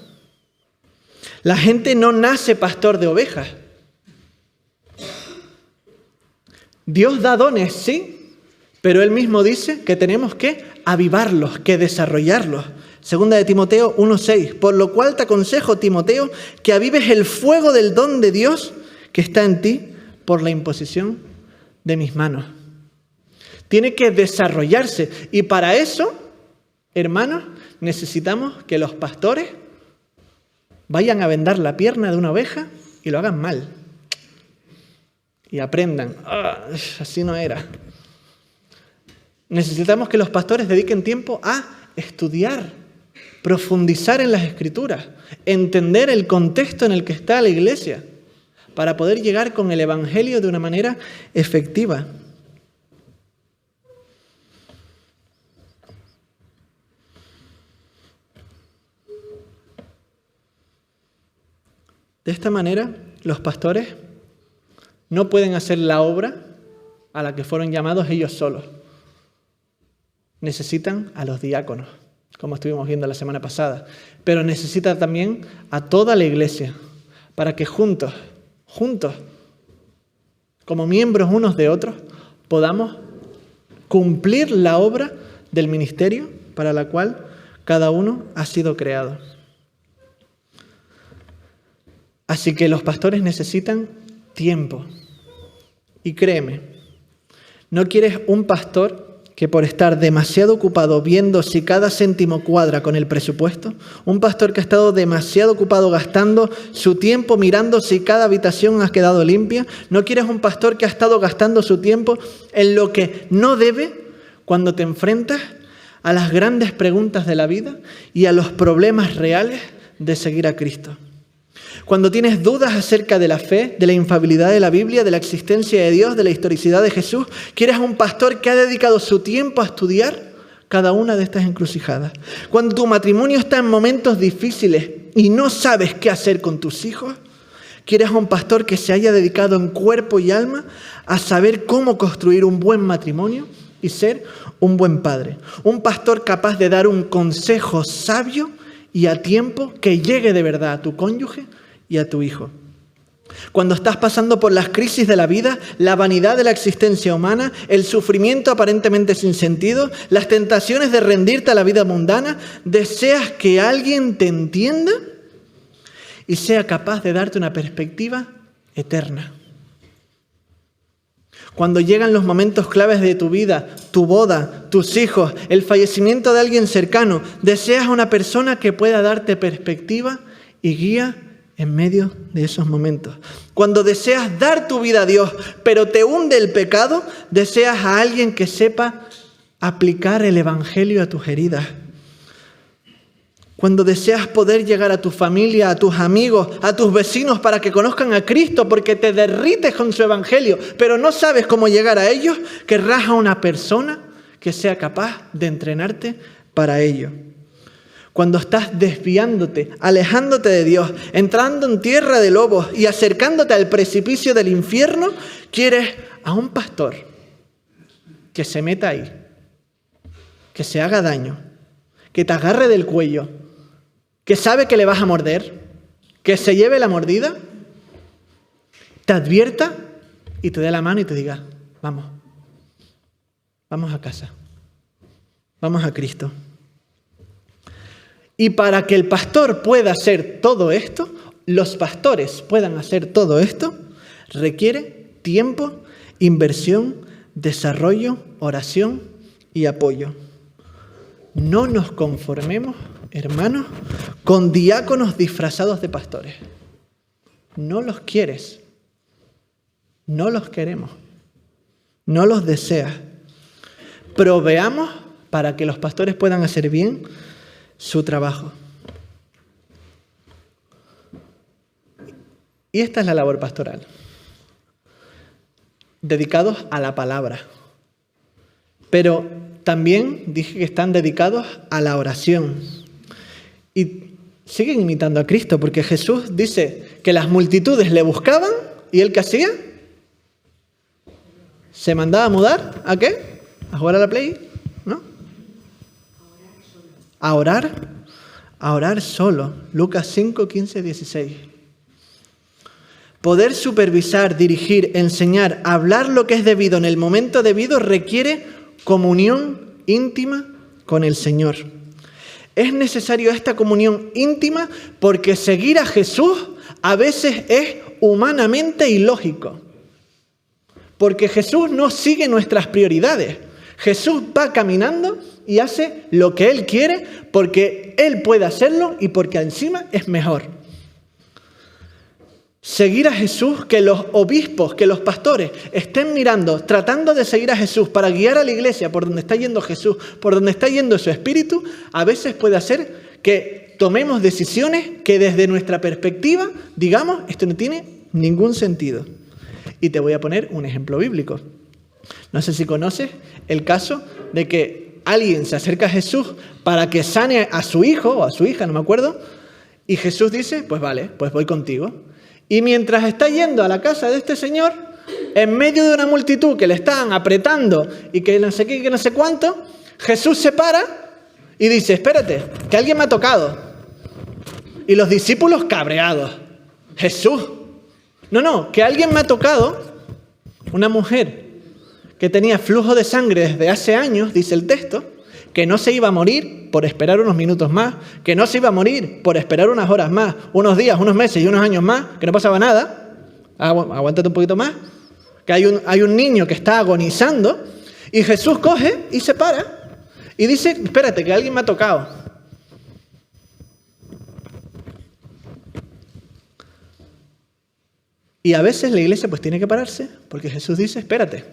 La gente no nace pastor de ovejas. Dios da dones, sí, pero Él mismo dice que tenemos que avivarlos, que desarrollarlos. Segunda de Timoteo 1:6. Por lo cual te aconsejo, Timoteo, que avives el fuego del don de Dios que está en ti por la imposición de mis manos. Tiene que desarrollarse. Y para eso, hermanos, necesitamos que los pastores vayan a vendar la pierna de una oveja y lo hagan mal. Y aprendan, así no era. Necesitamos que los pastores dediquen tiempo a estudiar, profundizar en las Escrituras, entender el contexto en el que está la iglesia, para poder llegar con el Evangelio de una manera efectiva. De esta manera, los pastores no pueden hacer la obra a la que fueron llamados ellos solos. Necesitan a los diáconos, como estuvimos viendo la semana pasada, pero necesitan también a toda la iglesia, para que juntos, como miembros unos de otros, podamos cumplir la obra del ministerio para la cual cada uno ha sido creado. Así que los pastores necesitan tiempo. Y créeme, no quieres un pastor que por estar demasiado ocupado viendo si cada céntimo cuadra con el presupuesto, un pastor que ha estado demasiado ocupado gastando su tiempo mirando si cada habitación ha quedado limpia, no quieres un pastor que ha estado gastando su tiempo en lo que no debe cuando te enfrentas a las grandes preguntas de la vida y a los problemas reales de seguir a Cristo. Cuando tienes dudas acerca de la fe, de la infalibilidad de la Biblia, de la existencia de Dios, de la historicidad de Jesús, quieres a un pastor que ha dedicado su tiempo a estudiar cada una de estas encrucijadas. Cuando tu matrimonio está en momentos difíciles y no sabes qué hacer con tus hijos, quieres a un pastor que se haya dedicado en cuerpo y alma a saber cómo construir un buen matrimonio y ser un buen padre. Un pastor capaz de dar un consejo sabio y a tiempo que llegue de verdad a tu cónyuge y a tu hijo. Cuando estás pasando por las crisis de la vida, la vanidad de la existencia humana, el sufrimiento aparentemente sin sentido, las tentaciones de rendirte a la vida mundana, deseas que alguien te entienda y sea capaz de darte una perspectiva eterna. Cuando llegan los momentos claves de tu vida, tu boda, tus hijos, el fallecimiento de alguien cercano, deseas a una persona que pueda darte perspectiva y guía en medio de esos momentos. Cuando deseas dar tu vida a Dios, pero te hunde el pecado, deseas a alguien que sepa aplicar el Evangelio a tus heridas. Cuando deseas poder llegar a tu familia, a tus amigos, a tus vecinos para que conozcan a Cristo porque te derrites con su Evangelio, pero no sabes cómo llegar a ellos, querrás a una persona que sea capaz de entrenarte para ello. Cuando estás desviándote, alejándote de Dios, entrando en tierra de lobos y acercándote al precipicio del infierno, quieres a un pastor que se meta ahí, que se haga daño, que te agarre del cuello, que sabe que le vas a morder, que se lleve la mordida, te advierta y te dé la mano y te diga, vamos a casa, vamos a Cristo. Y para que el pastor pueda hacer todo esto, los pastores puedan hacer todo esto, requiere tiempo, inversión, desarrollo, oración y apoyo. No nos conformemos, hermanos, con diáconos disfrazados de pastores. No los quieres, no los queremos, no los deseas. Proveamos para que los pastores puedan hacer bien su trabajo. Y esta es la labor pastoral. Dedicados a la palabra. Pero también dije que están dedicados a la oración. Y siguen imitando a Cristo, porque Jesús dice que las multitudes le buscaban y ¿él qué hacía? ¿Se mandaba a mudar? ¿A qué? ¿A jugar a la Play? ¿No? A orar solo. Lucas 5, 15, 16. Poder supervisar, dirigir, enseñar, hablar lo que es debido en el momento debido requiere comunión íntima con el Señor. Es necesario esta comunión íntima porque seguir a Jesús a veces es humanamente ilógico. Porque Jesús no sigue nuestras prioridades. Jesús va caminando y hace lo que Él quiere porque Él puede hacerlo y porque encima es mejor. seguir a Jesús, que los obispos, que los pastores estén mirando, tratando de seguir a Jesús para guiar a la iglesia por donde está yendo Jesús, por donde está yendo su espíritu, a veces puede hacer que tomemos decisiones que desde nuestra perspectiva digamos, esto no tiene ningún sentido. Y te voy a poner un ejemplo bíblico. No sé si conoces el caso de que alguien se acerca a Jesús para que sane a su hijo o a su hija, no me acuerdo, y Jesús dice, pues vale, pues voy contigo. Y mientras está yendo a la casa de este señor, en medio de una multitud que le están apretando y que no sé qué, que no sé cuánto, Jesús se para y dice, espérate, que alguien me ha tocado. Y los discípulos cabreados. Jesús. No, que alguien me ha tocado. Una mujer que tenía flujo de sangre desde hace años, dice el texto, que no se iba a morir por esperar unos minutos más, que no se iba a morir por esperar unas horas más, unos días, unos meses y unos años más, que no pasaba nada, aguántate un poquito más, que hay un niño que está agonizando, y Jesús coge y se para y dice, espérate, que alguien me ha tocado. Y a veces la iglesia pues tiene que pararse, porque Jesús dice, espérate.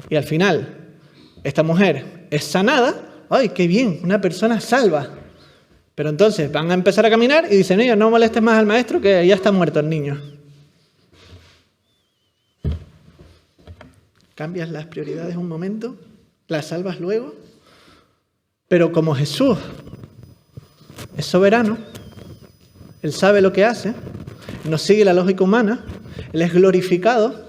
Y al final, esta mujer es sanada. ¡Ay, qué bien! Una persona salva. Pero entonces van a empezar a caminar y dicen, ellos, no molestes más al maestro que ya está muerto el niño. Cambias las prioridades un momento, las salvas luego. Pero como Jesús es soberano, Él sabe lo que hace, no sigue la lógica humana, Él es glorificado,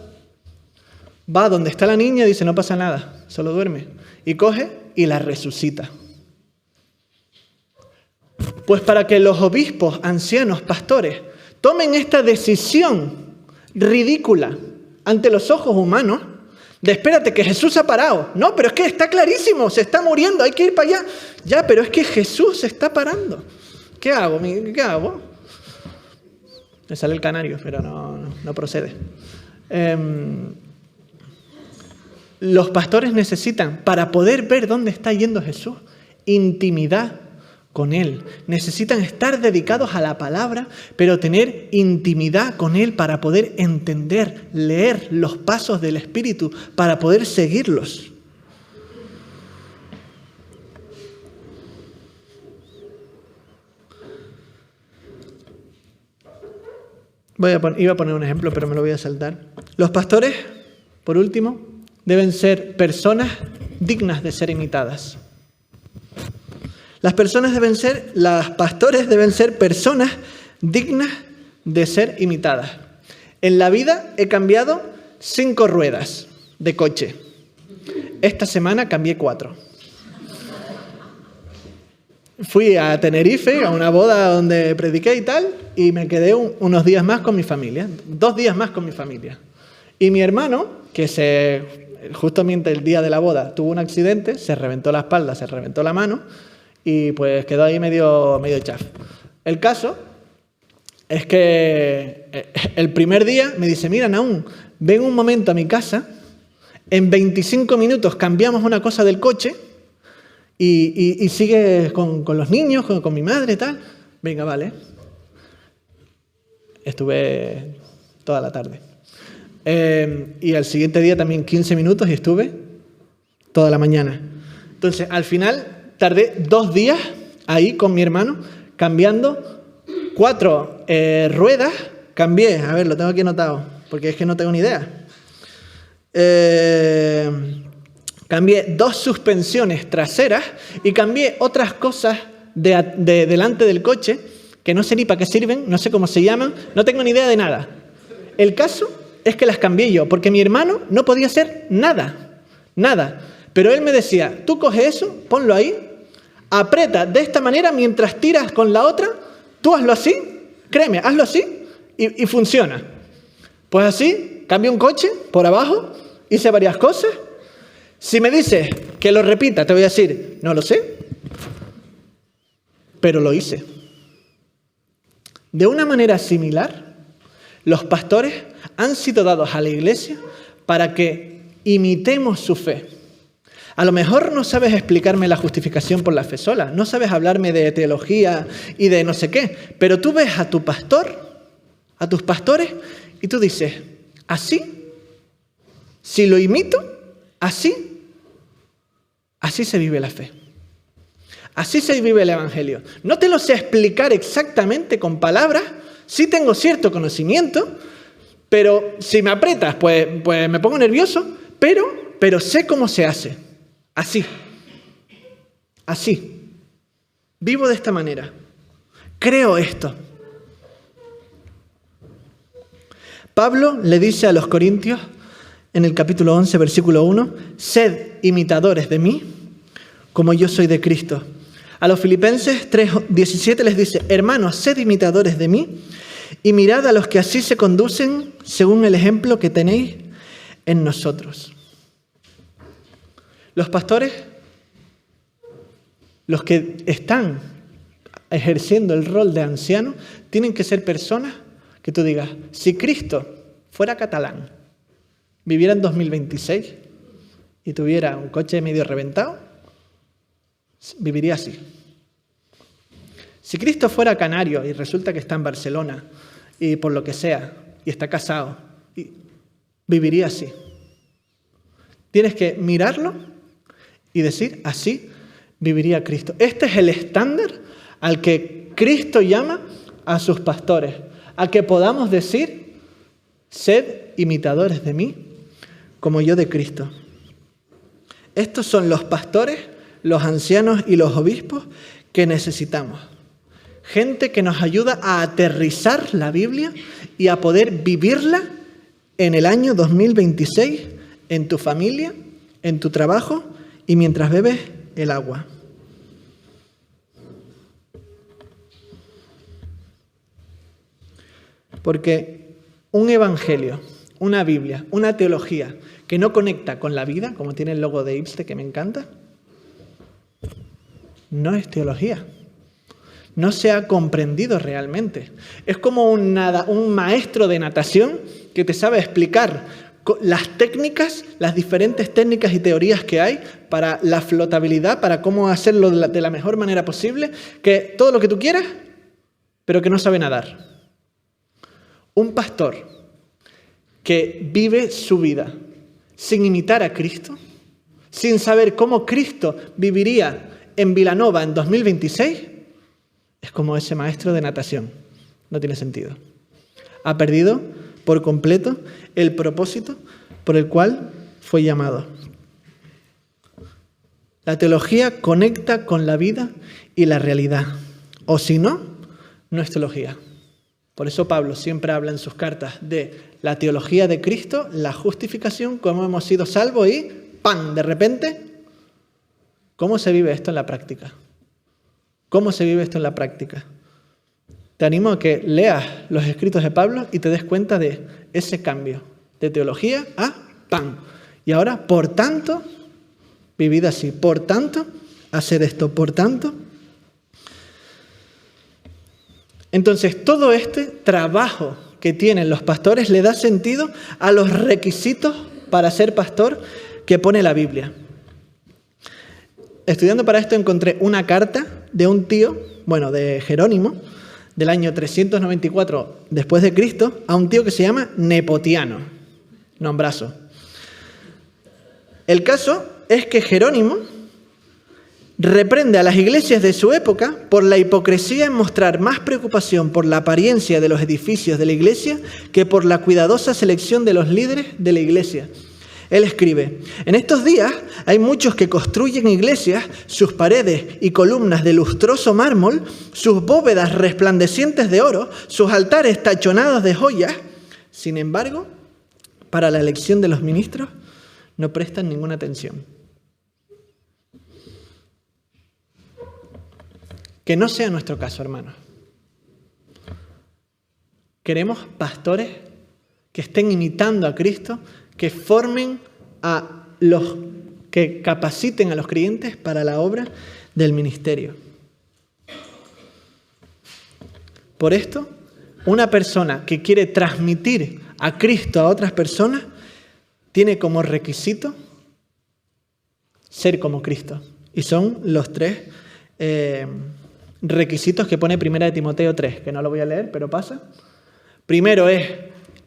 va donde está la niña y dice, no pasa nada, solo duerme. Y coge y la resucita. Pues para que los obispos, ancianos, pastores, tomen esta decisión ridícula ante los ojos humanos, de espérate, que Jesús ha parado. No, pero es que está clarísimo, se está muriendo, hay que ir para allá. Ya, pero es que Jesús se está parando. ¿Qué hago? ¿Qué hago? Me sale el canario, pero no procede. Los pastores necesitan, para poder ver dónde está yendo Jesús, intimidad con Él. Necesitan estar dedicados a la palabra, pero tener intimidad con Él para poder entender, leer los pasos del Espíritu, para poder seguirlos. Iba a poner un ejemplo, pero me lo voy a saltar. Los pastores, por último, deben ser personas dignas de ser imitadas. Los pastores deben ser personas dignas de ser imitadas. En la vida he cambiado 5 ruedas de coche. Esta semana cambié 4. Fui a Tenerife, a una boda donde prediqué y tal, y me quedé unos días más con mi familia, 2 días más con mi familia. Y mi hermano, justamente el día de la boda, tuvo un accidente, se reventó la espalda, se reventó la mano, y pues quedó ahí medio chaf. El caso es que el primer día me dice, mira, Nahum, ven un momento a mi casa, en 25 minutos cambiamos una cosa del coche, y sigue con los niños, con mi madre y tal. Venga, vale. Estuve toda la tarde. Y al siguiente día también 15 minutos y estuve toda la mañana. Entonces, al final, tardé 2 días ahí con mi hermano, cambiando 4 ruedas. Cambié, a ver, lo tengo aquí anotado, porque es que no tengo ni idea. Cambié 2 suspensiones traseras y cambié otras cosas de delante del coche que no sé ni para qué sirven, no sé cómo se llaman, no tengo ni idea de nada. El caso es que las cambié yo, porque mi hermano no podía hacer nada. Pero él me decía, tú coge eso, ponlo ahí, aprieta de esta manera mientras tiras con la otra, tú hazlo así, créeme, hazlo así y funciona. Pues así, cambié un coche por abajo, hice varias cosas. Si me dices que lo repita, te voy a decir, no lo sé, pero lo hice. De una manera similar, los pastores han sido dados a la iglesia para que imitemos su fe. A lo mejor no sabes explicarme la justificación por la fe sola, no sabes hablarme de teología y de no sé qué, pero tú ves a tu pastor, a tus pastores, y tú dices, así, si lo imito, así se vive la fe. Así se vive el Evangelio. No te lo sé explicar exactamente con palabras, sí tengo cierto conocimiento, pero si me aprietas, pues me pongo nervioso, pero sé cómo se hace. Así. Vivo de esta manera. Creo esto. Pablo le dice a los Corintios, en el capítulo 11, versículo 1, sed imitadores de mí, como yo soy de Cristo. A los Filipenses 3:17 les dice, hermanos, sed imitadores de mí, y mirad a los que así se conducen según el ejemplo que tenéis en nosotros. Los pastores, los que están ejerciendo el rol de anciano, tienen que ser personas que tú digas, si Cristo fuera catalán, viviera en 2026 y tuviera un coche medio reventado, viviría así. Si Cristo fuera canario y resulta que está en Barcelona y por lo que sea, y está casado, viviría así. Tienes que mirarlo y decir, así viviría Cristo. Este es el estándar al que Cristo llama a sus pastores, a que podamos decir, sed imitadores de mí, como yo de Cristo. Estos son los pastores, los ancianos y los obispos que necesitamos. Gente que nos ayuda a aterrizar la Biblia y a poder vivirla en el año 2026, en tu familia, en tu trabajo y mientras bebes el agua. Porque un evangelio, una Biblia, una teología que no conecta con la vida, como tiene el logo de IPSTE que me encanta, no es teología. No se ha comprendido realmente. Es como un maestro de natación que te sabe explicar las técnicas, las diferentes técnicas y teorías que hay para la flotabilidad, para cómo hacerlo de la mejor manera posible, que todo lo que tú quieras, pero que no sabe nadar. Un pastor que vive su vida sin imitar a Cristo, sin saber cómo Cristo viviría en Vilanova en 2026, es como ese maestro de natación. No tiene sentido. Ha perdido por completo el propósito por el cual fue llamado. La teología conecta con la vida y la realidad. O si no, no es teología. Por eso Pablo siempre habla en sus cartas de la teología de Cristo, la justificación, cómo hemos sido salvos y ¡pam! De repente, ¿cómo se vive esto en la práctica? ¿Cómo se vive esto en la práctica? Te animo a que leas los escritos de Pablo y te des cuenta de ese cambio de teología a ¡pam! Y ahora, por tanto, vivid así. Por tanto, hacer esto. Por tanto. Entonces, todo este trabajo que tienen los pastores le da sentido a los requisitos para ser pastor que pone la Biblia. Estudiando para esto encontré una carta de un tío, de Jerónimo, del año 394 después de Cristo, a un tío que se llama Nepotiano. Nombrazo. El caso es que Jerónimo reprende a las iglesias de su época por la hipocresía en mostrar más preocupación por la apariencia de los edificios de la iglesia que por la cuidadosa selección de los líderes de la iglesia. Él escribe, en estos días hay muchos que construyen iglesias, sus paredes y columnas de lustroso mármol, sus bóvedas resplandecientes de oro, sus altares tachonados de joyas. Sin embargo, para la elección de los ministros no prestan ninguna atención. Que no sea nuestro caso, hermanos. Queremos pastores que estén imitando a Cristo, que formen que capaciten a los creyentes para la obra del ministerio. Por esto, una persona que quiere transmitir a Cristo a otras personas tiene como requisito ser como Cristo. Y son los 3 requisitos que pone 1 de Timoteo 3, que no lo voy a leer, pero pasa. Primero es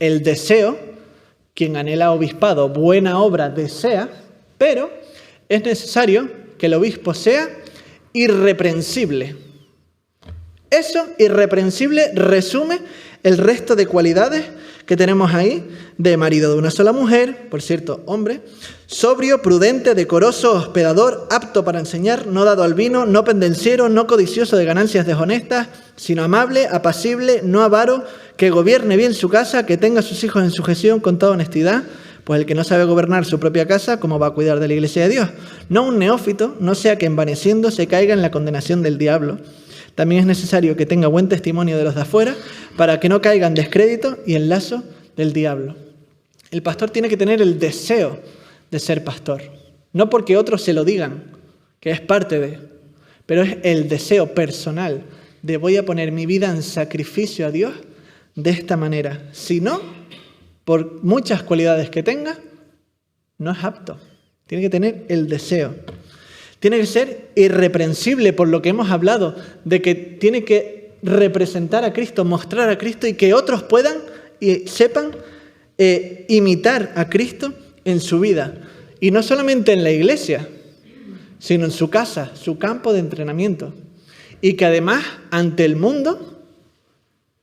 el deseo. Quien anhela obispado, buena obra desea, pero es necesario que el obispo sea irreprensible. Eso, irreprensible, resume el resto de cualidades que tenemos ahí de marido de una sola mujer, por cierto, hombre, sobrio, prudente, decoroso, hospedador, apto para enseñar, no dado al vino, no pendenciero, no codicioso de ganancias deshonestas, sino amable, apacible, no avaro, que gobierne bien su casa, que tenga a sus hijos en sujeción con toda honestidad, pues el que no sabe gobernar su propia casa, ¿cómo va a cuidar de la iglesia de Dios? No un neófito, no sea que envaneciendo se caiga en la condenación del diablo. También es necesario que tenga buen testimonio de los de afuera, para que no caiga en descrédito y en lazo del diablo. El pastor tiene que tener el deseo de ser pastor, no porque otros se lo digan, que es parte de, pero es el deseo personal de voy a poner mi vida en sacrificio a Dios de esta manera. Si no, por muchas cualidades que tenga, no es apto. Tiene que tener el deseo. Tiene que ser irreprensible, por lo que hemos hablado, de que tiene que representar a Cristo, mostrar a Cristo y que otros puedan y sepan imitar a Cristo en su vida. Y no solamente en la iglesia, sino en su casa, su campo de entrenamiento. Y que además, ante el mundo,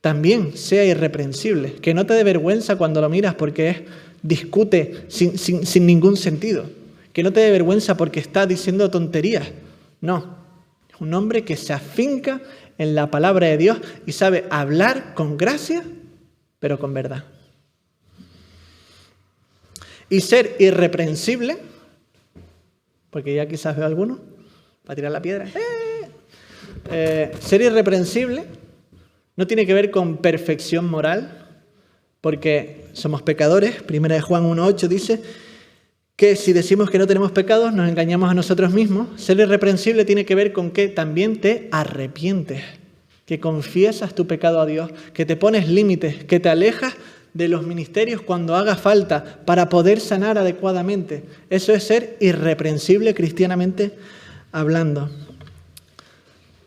también sea irreprensible. Que no te dé vergüenza cuando lo miras porque discute sin ningún sentido. Que no te dé vergüenza porque está diciendo tonterías. No, es un hombre que se afinca en la palabra de Dios y sabe hablar con gracia, pero con verdad. Y ser irreprensible, porque ya quizás veo a alguno, para tirar la piedra. Ser irreprensible no tiene que ver con perfección moral, porque somos pecadores. 1 de Juan 1:8 dice que si decimos que no tenemos pecados, nos engañamos a nosotros mismos. Ser irreprensible tiene que ver con que también te arrepientes, que confiesas tu pecado a Dios, que te pones límites, que te alejas de los ministerios cuando haga falta para poder sanar adecuadamente. Eso es ser irreprensible cristianamente hablando.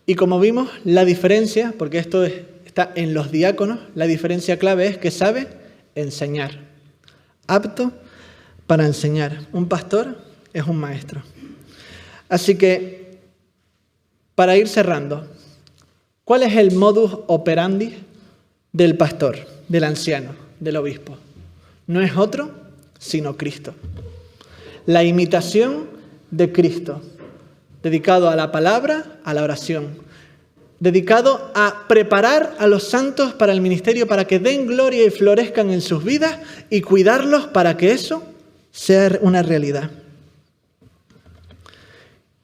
Y como vimos, la diferencia, porque esto está en los diáconos, la diferencia clave es que sabe enseñar, apto para enseñar. Un pastor es un maestro. Así que, para ir cerrando, ¿cuál es el modus operandi del pastor, del anciano, del obispo? No es otro, sino Cristo. La imitación de Cristo, dedicado a la palabra, a la oración, dedicado a preparar a los santos para el ministerio, para que den gloria y florezcan en sus vidas y cuidarlos para que eso sea una realidad.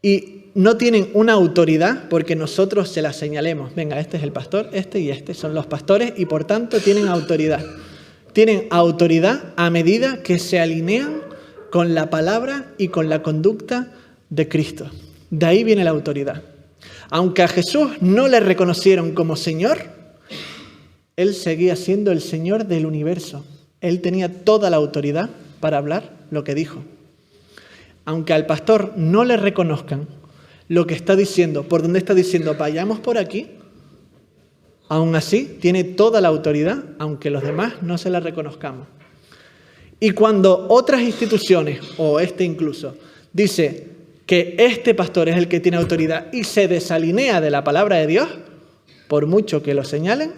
Y no tienen una autoridad porque nosotros se la señalemos. Venga, este es el pastor, este y este son los pastores y por tanto tienen autoridad. Tienen autoridad a medida que se alinean con la palabra y con la conducta de Cristo. De ahí viene la autoridad. Aunque a Jesús no le reconocieron como Señor, Él seguía siendo el Señor del universo. Él tenía toda la autoridad para hablar lo que dijo. Aunque al pastor no le reconozcan lo que está diciendo, por donde está diciendo, vayamos por aquí, aún así tiene toda la autoridad, aunque los demás no se la reconozcamos. Y cuando otras instituciones, o este incluso, dice que este pastor es el que tiene autoridad y se desalinea de la palabra de Dios, por mucho que lo señalen,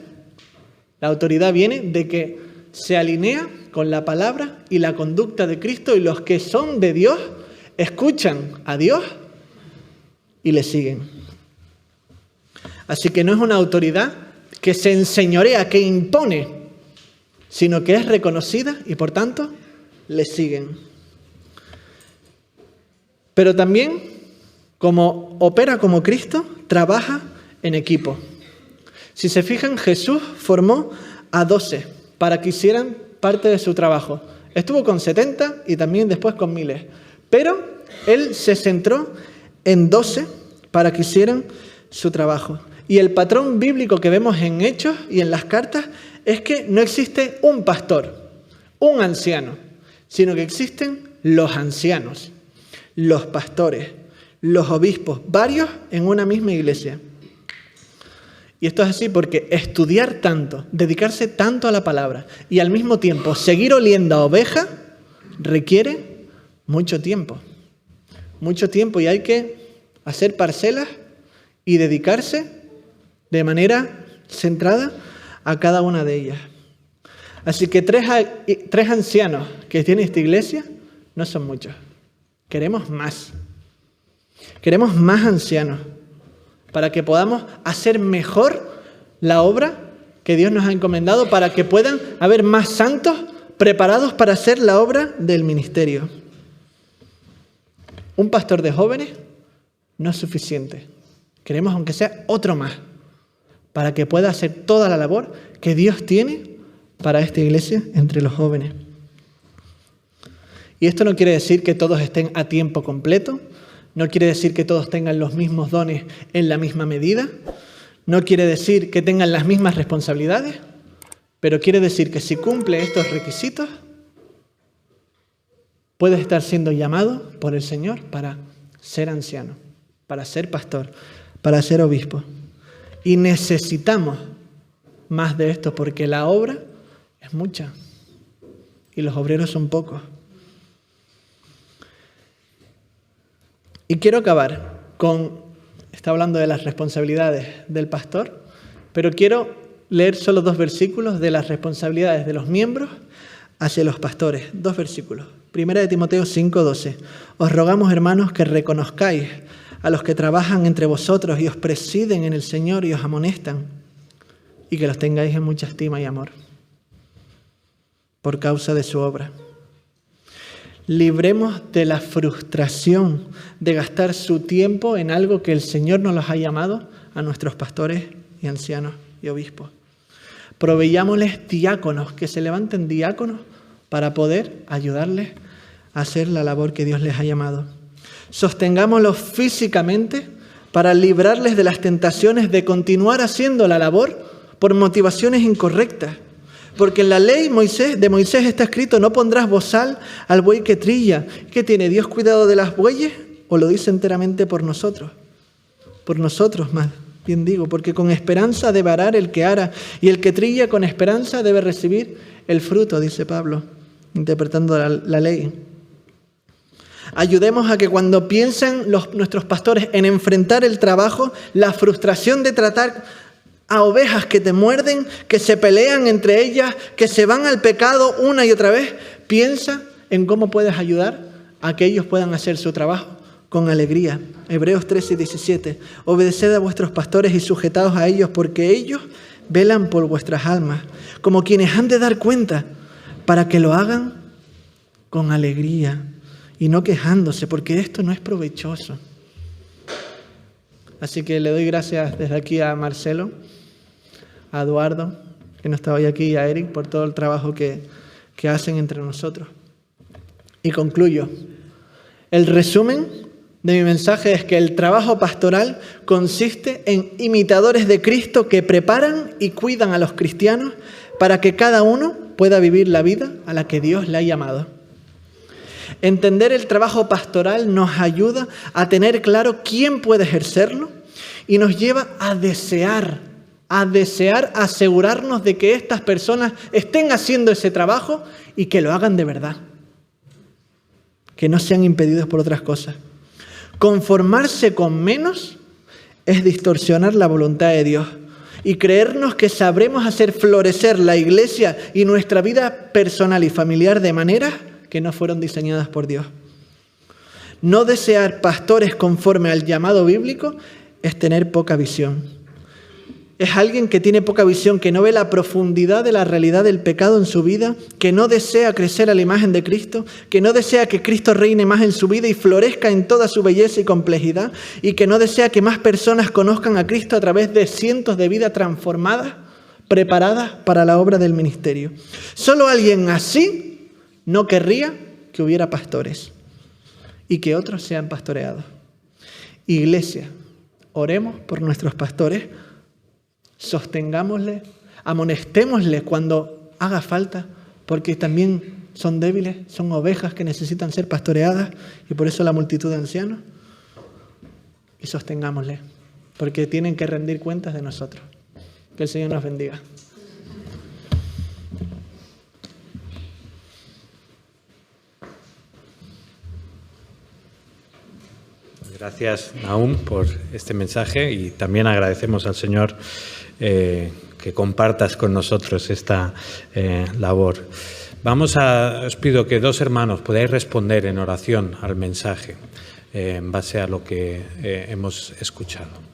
la autoridad viene de que se alinea con la palabra y la conducta de Cristo y los que son de Dios escuchan a Dios y le siguen. Así que no es una autoridad que se enseñorea, que impone, sino que es reconocida y por tanto le siguen. Pero también, como opera como Cristo, trabaja en equipo. Si se fijan, Jesús formó a 12 para que hicieran parte de su trabajo. Estuvo con 70 y también después con miles. Pero Él se centró en 12 para que hicieran su trabajo. Y el patrón bíblico que vemos en Hechos y en las cartas es que no existe un pastor, un anciano, sino que existen los ancianos. los pastores, los obispos, varios en una misma iglesia. Y esto es así porque estudiar tanto, dedicarse tanto a la palabra y al mismo tiempo seguir oliendo a oveja requiere mucho tiempo. Mucho tiempo, y hay que hacer parcelas y dedicarse de manera centrada a cada una de ellas. Así que tres ancianos que tiene esta iglesia no son muchos. Queremos más. Queremos más ancianos para que podamos hacer mejor la obra que Dios nos ha encomendado, para que puedan haber más santos preparados para hacer la obra del ministerio. Un pastor de jóvenes no es suficiente. Queremos, aunque sea otro más, para que pueda hacer toda la labor que Dios tiene para esta iglesia entre los jóvenes. Y esto no quiere decir que todos estén a tiempo completo, no quiere decir que todos tengan los mismos dones en la misma medida, no quiere decir que tengan las mismas responsabilidades, pero quiere decir que si cumple estos requisitos, puedes estar siendo llamado por el Señor para ser anciano, para ser pastor, para ser obispo. Y necesitamos más de esto porque la obra es mucha y los obreros son pocos. Y quiero acabar está hablando de las responsabilidades del pastor, pero quiero leer solo 2 versículos de las responsabilidades de los miembros hacia los pastores. 2 versículos. 1 de Timoteo 5:12. Os rogamos, hermanos, que reconozcáis a los que trabajan entre vosotros y os presiden en el Señor y os amonestan, y que los tengáis en mucha estima y amor por causa de su obra. Libremos de la frustración de gastar su tiempo en algo que el Señor nos los ha llamado a nuestros pastores y ancianos y obispos. Proveyámosles diáconos, que se levanten diáconos para poder ayudarles a hacer la labor que Dios les ha llamado. Sostengámoslos físicamente para librarles de las tentaciones de continuar haciendo la labor por motivaciones incorrectas. Porque en la ley de Moisés está escrito: no pondrás bozal al buey que trilla. ¿Qué tiene Dios cuidado de las bueyes? ¿O lo dice enteramente por nosotros? Por nosotros, más bien digo, porque con esperanza debe arar el que ara, y el que trilla con esperanza debe recibir el fruto, dice Pablo, interpretando la ley. Ayudemos a que cuando piensan nuestros pastores en enfrentar el trabajo, la frustración de tratar a ovejas que te muerden, que se pelean entre ellas, que se van al pecado una y otra vez, piensa en cómo puedes ayudar a que ellos puedan hacer su trabajo con alegría. Hebreos 13:17. Obedeced a vuestros pastores y sujetaos a ellos, porque ellos velan por vuestras almas, como quienes han de dar cuenta, para que lo hagan con alegría y no quejándose, porque esto no es provechoso. Así que le doy gracias desde aquí a Marcelo, a Eduardo, que no está hoy aquí, y a Eric por todo el trabajo que hacen entre nosotros. Y concluyo. El resumen de mi mensaje es que el trabajo pastoral consiste en imitadores de Cristo que preparan y cuidan a los cristianos para que cada uno pueda vivir la vida a la que Dios le ha llamado. Entender el trabajo pastoral nos ayuda a tener claro quién puede ejercerlo y nos lleva a desear asegurarnos de que estas personas estén haciendo ese trabajo y que lo hagan de verdad, que no sean impedidos por otras cosas. Conformarse con menos es distorsionar la voluntad de Dios y creernos que sabremos hacer florecer la iglesia y nuestra vida personal y familiar de maneras que no fueron diseñadas por Dios. No desear pastores conforme al llamado bíblico es tener poca visión. Es alguien que tiene poca visión, que no ve la profundidad de la realidad del pecado en su vida, que no desea crecer a la imagen de Cristo, que no desea que Cristo reine más en su vida y florezca en toda su belleza y complejidad, y que no desea que más personas conozcan a Cristo a través de cientos de vidas transformadas, preparadas para la obra del ministerio. Solo alguien así no querría que hubiera pastores y que otros sean pastoreados. Iglesia, oremos por nuestros pastores, sostengámosle, amonestémosle cuando haga falta, porque también son débiles, son ovejas que necesitan ser pastoreadas y por eso la multitud de ancianos. Y sostengámosle, porque tienen que rendir cuentas de nosotros. Que el Señor nos bendiga. Gracias, Nahum, por este mensaje y también agradecemos al Señor que compartas con nosotros esta labor. Os pido que dos hermanos podáis responder en oración al mensaje en base a lo que hemos escuchado.